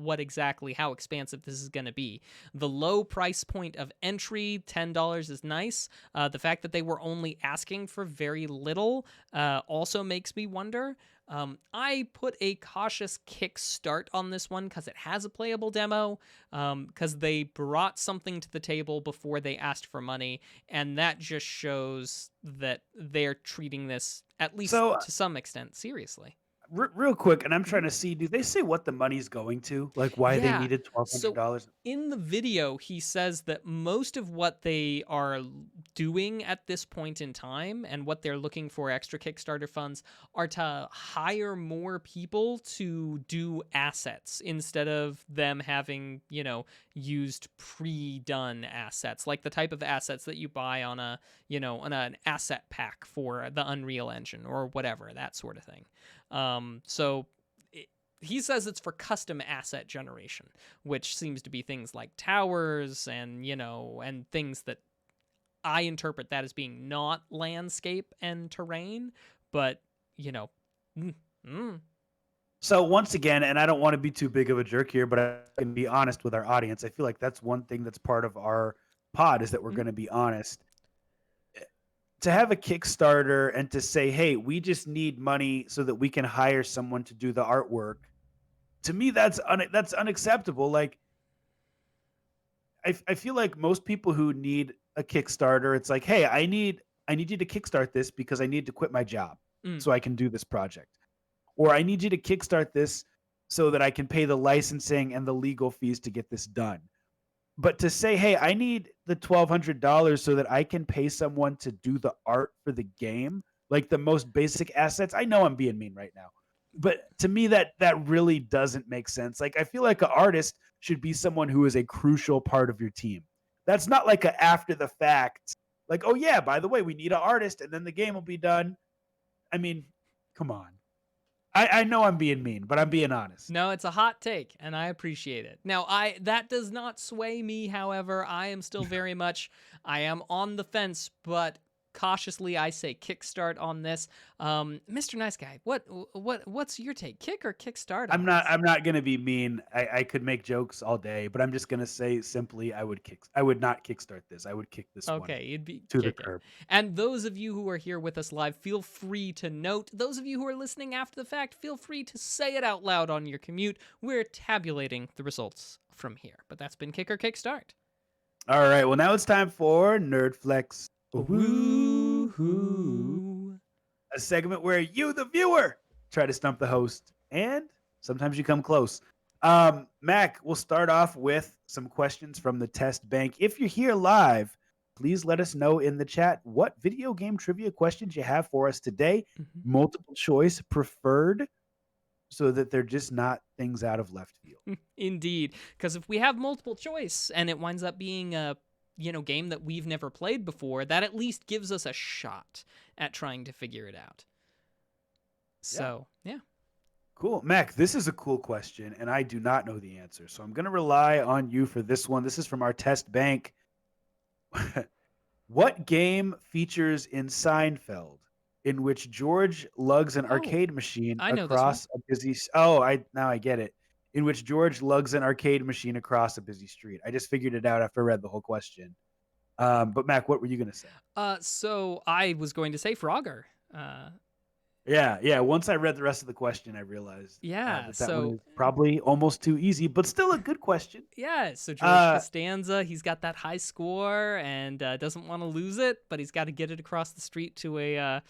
how expansive this is going to be. The low price point of entry, $10, is nice. The fact that they were only asking for very little also makes me wonder. I put a cautious kickstart on this one because it has a playable demo, because they brought something to the table before they asked for money, and that just shows that they're treating this, at least So to some extent, seriously. real quick, and I'm Mhm. trying to see, do they say what the money's going to? Like why they Yeah. needed So $1,200? in the video, he says that most of what they are doing at this point in time and what they're looking for extra Kickstarter funds are to hire more people to do assets instead of them having, used pre-done assets, like the type of assets that you buy on on an asset pack for the Unreal Engine or whatever, that sort of thing. So he says it's for custom asset generation, which seems to be things like towers and, and things that I interpret that as being not landscape and terrain, but, you know, mm, mm. So once again, and I don't want to be too big of a jerk here, but I can be honest with our audience. I feel like that's one thing that's part of our pod is that we're Mhm. going to be honest. To have a Kickstarter and to say, "Hey, we just need money so that we can hire someone to do the artwork." To me, that's unacceptable. Like I feel like most people who need a Kickstarter, it's like, "Hey, I need you to kickstart this because I need to quit my job Mm. so I can do this project." Or I need you to kickstart this so that I can pay the licensing and the legal fees to get this done. But to say, "Hey, I need the $1,200 so that I can pay someone to do the art for the game," like the most basic assets. I know I'm being mean right now, but to me that really doesn't make sense. Like I feel like an artist should be someone who is a crucial part of your team. That's not like a after the fact, like, "Oh yeah, by the way, we need an artist and then the game will be done." I mean, come on. I know I'm being mean, but I'm being honest. No, it's a hot take, and I appreciate it. Now, I that does not sway me, however. I am still very much I am on the fence, but cautiously I say kickstart on this. Mr. Nice Guy, what's your take? Kick or kickstart I'm on not this? I'm not gonna be mean. I could make jokes all day, but I'm just gonna say simply I would not kickstart this. I would kick this one Okay, you'd be to the kicking. curb. And those of you who are here with us live, feel free to note. Those of you who are listening after the fact, feel free to say it out loud on your commute. We're tabulating the results from here. But that's been Kick or Kickstart. All right, well now it's time for Nerdflex. Woo-hoo. Woo-hoo. A segment where you, the viewer, try to stump the host, and sometimes you come close. Mac, we'll start off with some questions from the test bank. If you're here live, please let us know in the chat what video game trivia questions you have for us today. Mhm. Multiple choice preferred, so that they're just not things out of left field. Indeed, because if we have multiple choice and it winds up being a game that we've never played before, that at least gives us a shot at trying to figure it out. So, yeah. Cool. Mac, this is a cool question, and I do not know the answer. So I'm going to rely on you for this one. This is from our test bank. What game features in Seinfeld in which George lugs an Oh, arcade machine I know this one. across a busy Oh, now I get it. In which George lugs an arcade machine across a busy street. I just figured it out after I read the whole question. But Mac, what were you going to say? So I was going to say Frogger. Yeah. Once I read the rest of the question, I realized Yeah, that one so is probably almost too easy, but still a good question. yeah, so George Uh, Costanza, he's got that high score and doesn't want to lose it, but he's got to get it across the street to a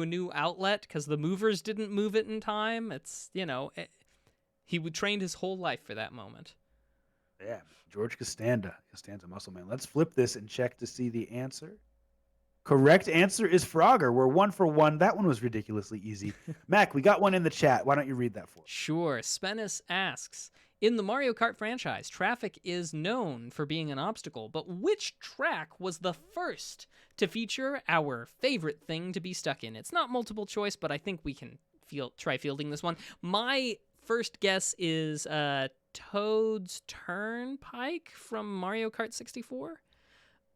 new outlet because the movers didn't move it in time. It's he would trained his whole life for that moment. yeah, George Costanza, Muscle Man. Let's flip this and check to see the answer. Correct answer is Frogger. We're 1 for 1. That one was ridiculously easy. Mac, we got one in the chat. Why don't you read that for us? Sure. Spennis asks, in the Mario Kart franchise, traffic is known for being an obstacle, but which track was the first to feature our favorite thing to be stuck in? It's not multiple choice, but I think we can try fielding this one. My first guess is Toad's Turnpike from Mario Kart 64.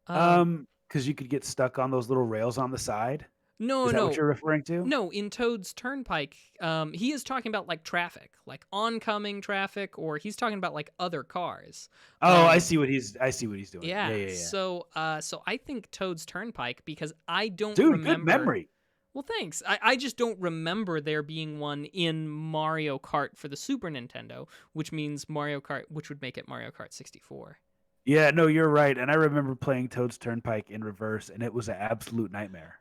Because you could get stuck on those little rails on the side. No, Is that what no. you're referring to? No, in Toad's Turnpike, he is talking about like traffic, like oncoming traffic, or he's talking about like other cars. Oh, I see what he's doing. Yeah. Yeah. So I think Toad's Turnpike because I don't Dude, good remember. memory. Well, thanks. I just don't remember there being one in Mario Kart for the Super Nintendo, which means Mario Kart, which would make it Mario Kart 64. Yeah, no, you're right. And I remember playing Toad's Turnpike in reverse, and it was an absolute nightmare.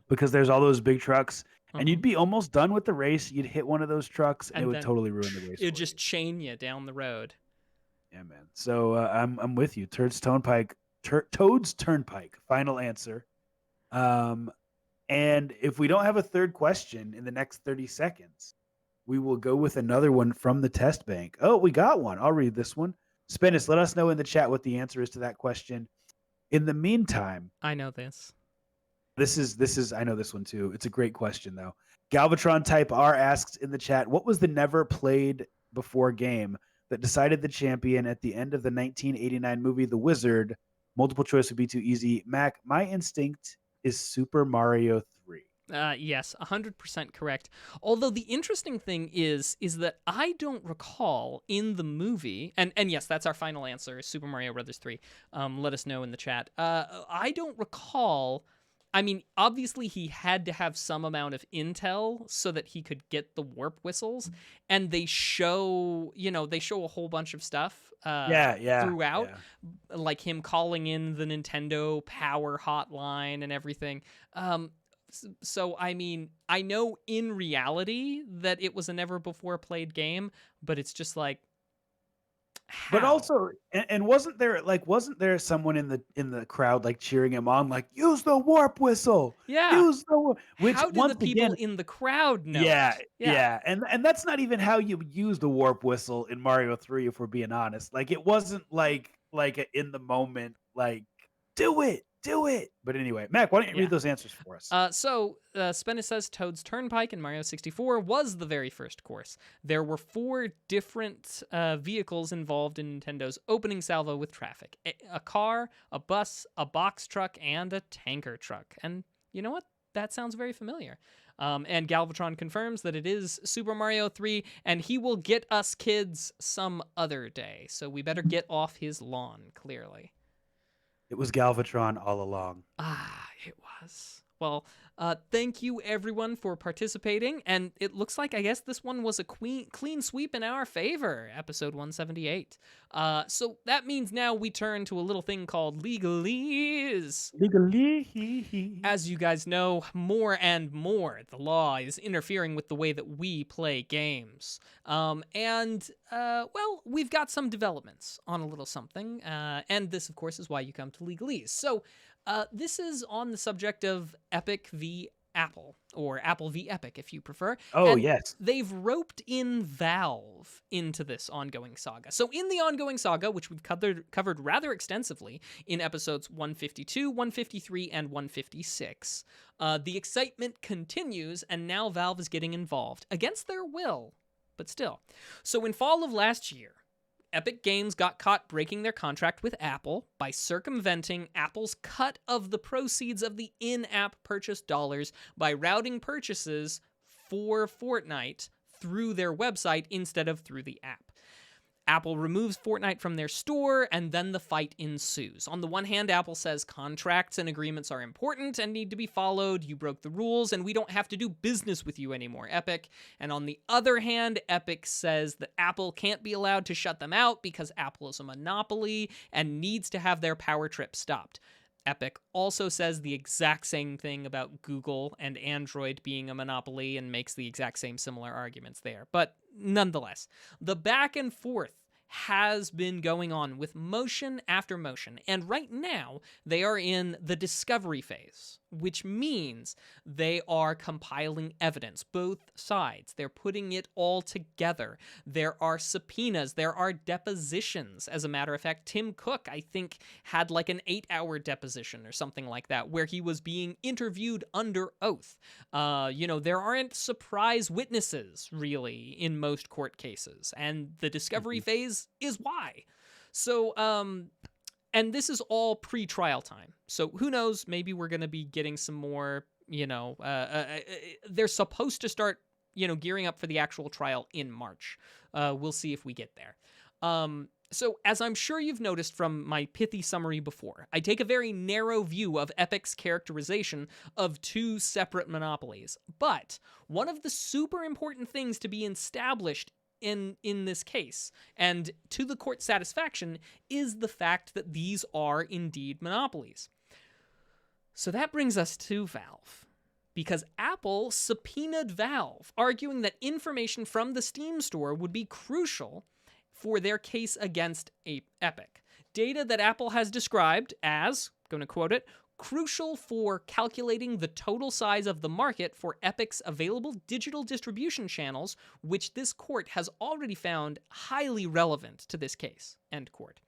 Because there's all those big trucks, and you'd be almost done with the race. You'd hit one of those trucks, and it would then totally ruin the race. It would just chain you down the road. Yeah, man. So I'm with you. Toad's Turnpike. Final answer. And if we don't have a third question in the next 30 seconds, we will go with another one from the test bank. Oh, we got one. I'll read this one. Spinnis, let us know in the chat what the answer is to that question. In the meantime, I know this. This is I know this one too. It's a great question though. Galvatron Type R asks in the chat, what was the never played before game that decided the champion at the end of the 1989 movie The Wizard? Multiple choice would be too easy. Mac, my instinct is Super Mario 3. Yes, 100% correct. Although the interesting thing is that I don't recall in the movie, and yes, that's our final answer, Super Mario Brothers 3. Let us know in the chat. I don't recall. I mean, obviously he had to have some amount of intel so that he could get the warp whistles, and they show a whole bunch of stuff throughout, yeah. like him calling in the Nintendo Power hotline and everything. So, I mean, I know in reality that it was a never before played game, but it's just like, But how? also, and wasn't there someone in the crowd like cheering him on, like use the warp whistle, Yeah. which How did the once people again, in the crowd know yeah, it? Yeah. yeah, and that's not even how you use the warp whistle in Mario 3, if we're being honest. Like it wasn't like a in the moment, like do it. But anyway, Mac, why don't you Yeah. read those answers for us? Spenna says Toad's Turnpike in Mario 64 was the very first course. There were 4 different vehicles involved in Nintendo's opening salvo with traffic: a car, a bus, a box truck, and a tanker truck. And you know what? That sounds very familiar. And Galvatron confirms that it is Super Mario 3, and he will get us kids some other day. So we better get off his lawn, clearly. It was Galvatron all along. Ah, it was. Well, thank you everyone for participating, and it looks like I guess this one was a clean sweep in our favor, episode 178. So that means now we turn to a little thing called legalese. As you guys know, more and more the law is interfering with the way that we play games. Well, we've got some developments on a little something, and this, of course, is why you come to legalese. So, this is on the subject of Epic v. Apple, or Apple v. Epic, if you prefer. Oh, and yes. They've roped in Valve into this ongoing saga. So in the ongoing saga, which we've covered rather extensively in episodes 152, 153, and 156, the excitement continues, and now Valve is getting involved, against their will, but still. So in fall of last year, Epic Games got caught breaking their contract with Apple by circumventing Apple's cut of the proceeds of the in-app purchase dollars by routing purchases for Fortnite through their website instead of through the app. Apple removes Fortnite from their store, and then the fight ensues. On the one hand, Apple says contracts and agreements are important and need to be followed. You broke the rules, and we don't have to do business with you anymore, Epic. And on the other hand, Epic says that Apple can't be allowed to shut them out because Apple is a monopoly and needs to have their power trip stopped. Epic also says the exact same thing about Google and Android being a monopoly and makes the exact same similar arguments there. But nonetheless, the back and forth has been going on with motion after motion, and right now they are in the discovery phase, which means they are compiling evidence, both sides. They're putting it all together. There are subpoenas, there are depositions. As a matter of fact, Tim Cook, I think, had like an 8-hour deposition or something like that, where he was being interviewed under oath. There aren't surprise witnesses, really, in most court cases, and the discovery phase is why. So, and this is all pre-trial time. So who knows, maybe we're going to be getting some more, they're supposed to start, gearing up for the actual trial in March. We'll see if we get there. So as I'm sure you've noticed from my pithy summary before, I take a very narrow view of Epic's characterization of 2 separate monopolies. But one of the super important things to be established in this case, and to the court's satisfaction, is the fact that these are indeed monopolies. So that brings us to Valve, because Apple subpoenaed Valve, arguing that information from the Steam store would be crucial for their case against Epic. Data that Apple has described as, I'm going to quote it, crucial for calculating the total size of the market for Epic's available digital distribution channels, which this court has already found highly relevant to this case, end quote.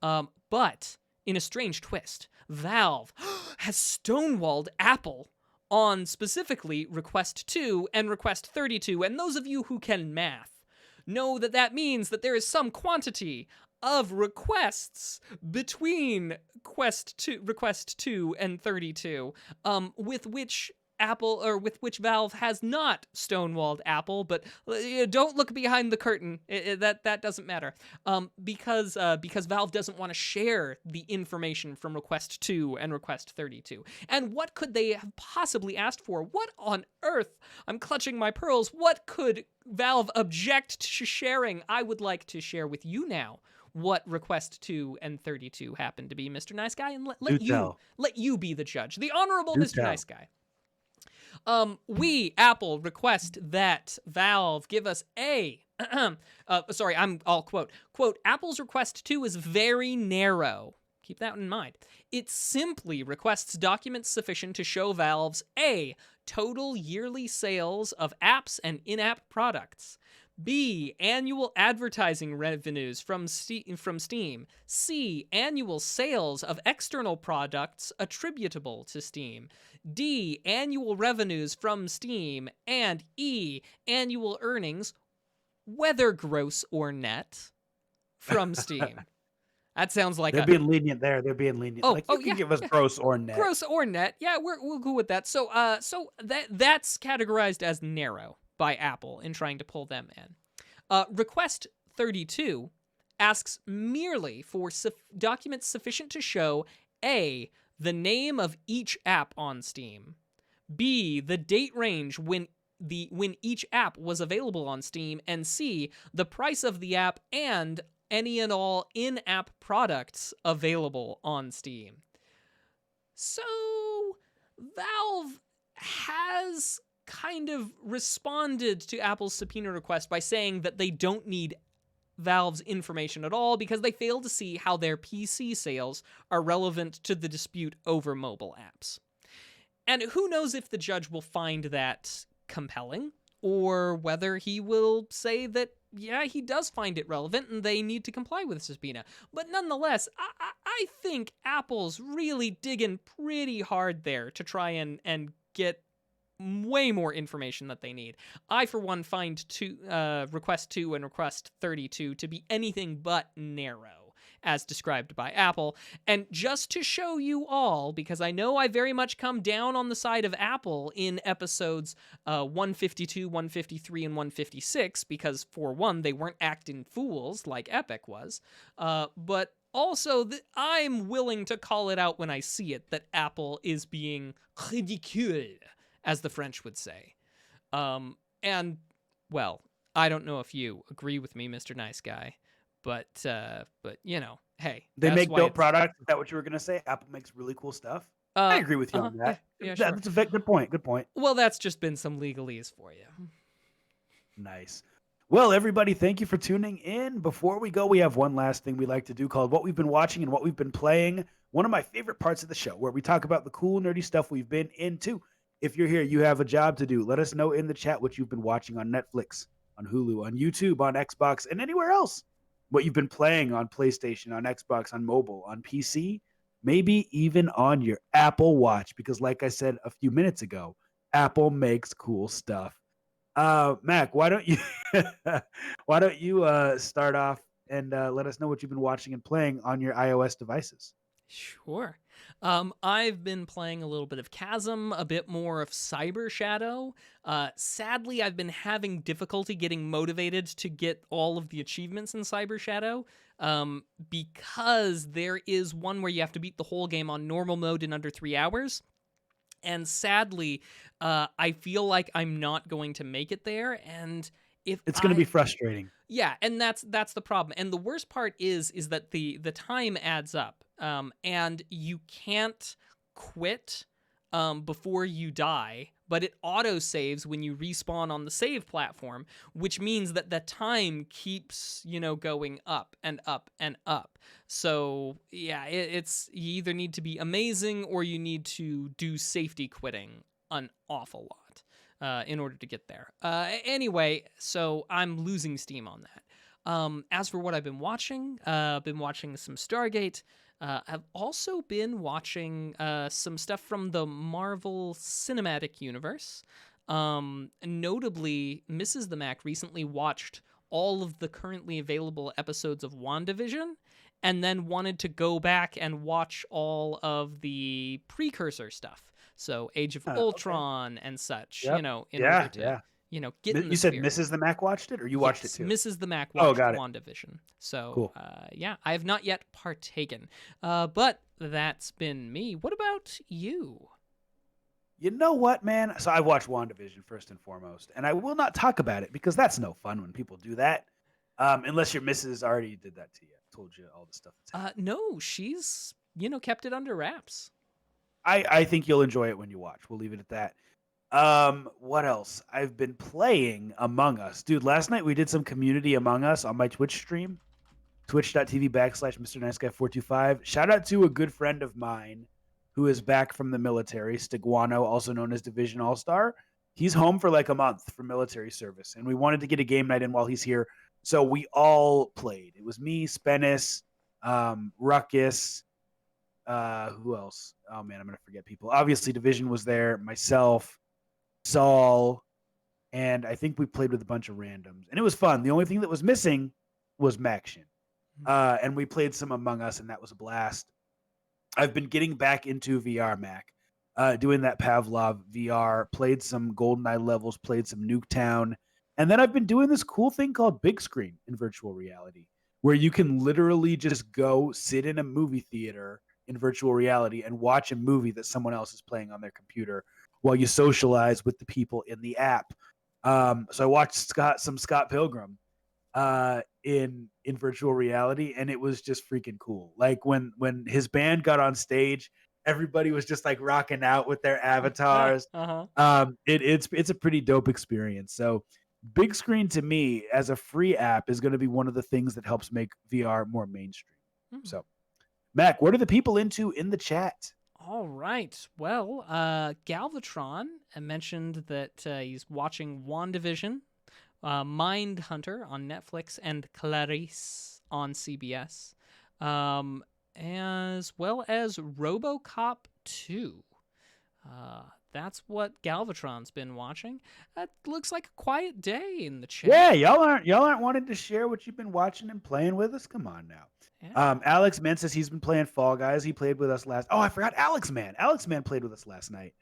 But in a strange twist, Valve has stonewalled Apple on specifically Request 2 and Request 32, and those of you who can math know that that means that there is some quantity of requests between Request 2 and 32, with which Apple, or with which Valve has not stonewalled Apple, but don't look behind the curtain. That doesn't matter. Because Valve doesn't want to share the information from Request 2 and Request 32. And what could they have possibly asked for? What on earth? I'm clutching my pearls. What could Valve object to sharing? I would like to share with you now what Request 2 and 32 happen to be, Mr. Nice Guy, and let you be the judge. The Honorable Mr. Nice Guy. We, Apple, request that Valve give us I'll quote. Quote, Apple's Request 2 is very narrow. Keep that in mind. It simply requests documents sufficient to show Valve's A, total yearly sales of apps and in-app products. B, annual advertising revenues from Steam. C, annual sales of external products attributable to Steam. D, annual revenues from Steam. And E, annual earnings, whether gross or net, from Steam. That sounds like they're being lenient there. They're being lenient. You can give us gross or net. Gross or net. Yeah, we'll go with that. So that's categorized as narrow by Apple in trying to pull them in. Request 32 asks merely for documents sufficient to show A, the name of each app on Steam, B, the date range when each app was available on Steam, and C, the price of the app and any and all in-app products available on Steam. So Valve has kind of responded to Apple's subpoena request by saying that they don't need Valve's information at all because they fail to see how their PC sales are relevant to the dispute over mobile apps. And who knows if the judge will find that compelling, or whether he will say that, yeah, he does find it relevant and they need to comply with the subpoena. But nonetheless, I think Apple's really digging pretty hard there to try and get way more information that they need. I, for one, find Request 2 and Request 32 to be anything but narrow, as described by Apple. And just to show you all, because I know I very much come down on the side of Apple in episodes 152, 153, and 156, because, for one, they weren't acting fools like Epic was, but also, I'm willing to call it out when I see it, that Apple is being ridicule, as the French would say. And, well, I don't know if you agree with me, Mr. Nice Guy, but you know, hey. They make dope products. Is that what you were going to say? Apple makes really cool stuff? I agree with you on that. Yeah, sure. That's a good point. Good point. Well, that's just been some legalese for you. Nice. Well, everybody, thank you for tuning in. Before we go, we have one last thing we like to do called What We've Been Watching and What We've Been Playing. One of my favorite parts of the show, where we talk about the cool, nerdy stuff we've been into. If you're here, you have a job to do. Let us know in the chat what you've been watching on Netflix, on Hulu, on YouTube, on Xbox, and anywhere else. What you've been playing on PlayStation, on Xbox, on mobile, on PC, maybe even on your Apple Watch. Because like I said a few minutes ago, Apple makes cool stuff. Mac, why don't you start off and let us know what you've been watching and playing on your iOS devices? Sure. I've been playing a little bit of Chasm, a bit more of Cyber Shadow. Sadly, I've been having difficulty getting motivated to get all of the achievements in Cyber Shadow, because there is one where you have to beat the whole game on normal mode in under 3 hours. And sadly, I feel like I'm not going to make it there, and it's going to be frustrating. Yeah, and that's the problem. And the worst part is that the time adds up, and you can't quit before you die, but it auto saves when you respawn on the save platform, which means that the time keeps, going up and up and up. So yeah, it's you either need to be amazing or you need to do safety quitting an awful lot in order to get there. Anyway, so I'm losing steam on that. As for what I've been watching some Stargate. I've also been watching some stuff from the Marvel Cinematic Universe. Notably, Mrs. the Mac recently watched all of the currently available episodes of WandaVision, and then wanted to go back and watch all of the precursor stuff. So Age of Okay. Ultron and such, Yep. in order Yeah, to, yeah. get in the You said spirit. Mrs. the Mac watched it, or you watched it Yes, too? Mrs. the Mac Oh, watched got it. WandaVision. So, Cool. yeah, I have not yet partaken. But that's been me. What about you? You know what, man? So I watched WandaVision first and foremost, and I will not talk about it because that's no fun when people do that. Unless your missus already did that to you, told you all the stuff that's happening. No, she's, kept it under wraps. I think you'll enjoy it when you watch. We'll leave it at that. What else? I've been playing Among Us. Dude, last night we did some community Among Us on my Twitch stream, twitch.tv/Mr. Nice Guy 425. Shout out to a good friend of mine who is back from the military, Stiguano, also known as Division All-Star. He's home for like a month for military service, and we wanted to get a game night in while he's here. So we all played. It was me, Spennis, Ruckus, who else? Oh man, I'm gonna forget people. Obviously, Division was there, myself, Saul, and I think we played with a bunch of randoms, and it was fun. The only thing that was missing was Maction, and we played some Among Us, and that was a blast. I've been getting back into VR, Mac, doing that Pavlov VR, played some GoldenEye levels, played some Nuketown, and then I've been doing this cool thing called Big Screen in virtual reality, where you can literally just go sit in a movie theater in virtual reality and watch a movie that someone else is playing on their computer while you socialize with the people in the app. So I watched some Scott Pilgrim in virtual reality, and it was just freaking cool. Like when his band got on stage, everybody was just like rocking out with their avatars. Uh-huh. It's a pretty dope experience. So Big Screen to me as a free app is going to be one of the things that helps make VR more mainstream. So Mac, what are the people into in the chat? All right. Well, Galvatron mentioned that he's watching WandaVision, Mindhunter on Netflix, and Clarice on CBS, as well as RoboCop 2. That's what Galvatron's been watching. That looks like a quiet day in the chat. Yeah, y'all aren't wanting to share what you've been watching and playing with us. Come on now. Yeah. Alex Man says he's been playing Fall Guys. He played with us last. Oh, I forgot Alex Man. Alex Man played with us last night.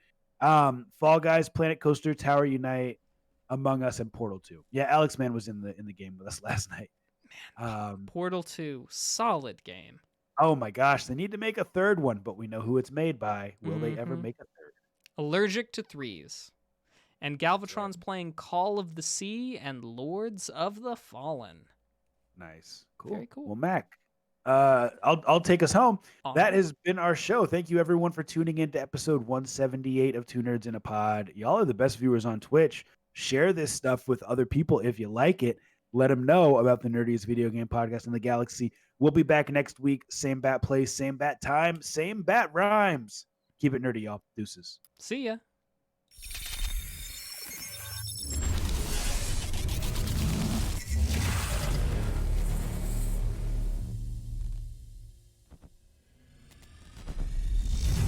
Fall Guys, Planet Coaster, Tower Unite, Among Us, and Portal 2. Yeah, Alex Man was in the game with us last night. Man, Portal 2, solid game. Oh my gosh, they need to make a third one, but we know who it's made by. Will they ever make a third? Allergic to threes. And Galvatron's playing Call of the Sea and Lords of the Fallen. Nice. Cool. Very cool. Well, Mac, I'll take us home. All that right. has been our show. Thank you everyone for tuning in to episode 178 of Two Nerds in a Pod. Y'all are the best viewers on Twitch. Share this stuff with other people if you like it. Let them know about the nerdiest video game podcast in the galaxy. We'll be back next week. Same bat place, same bat time, same bat rhymes. Keep it nerdy, y'all. Deuces. See ya.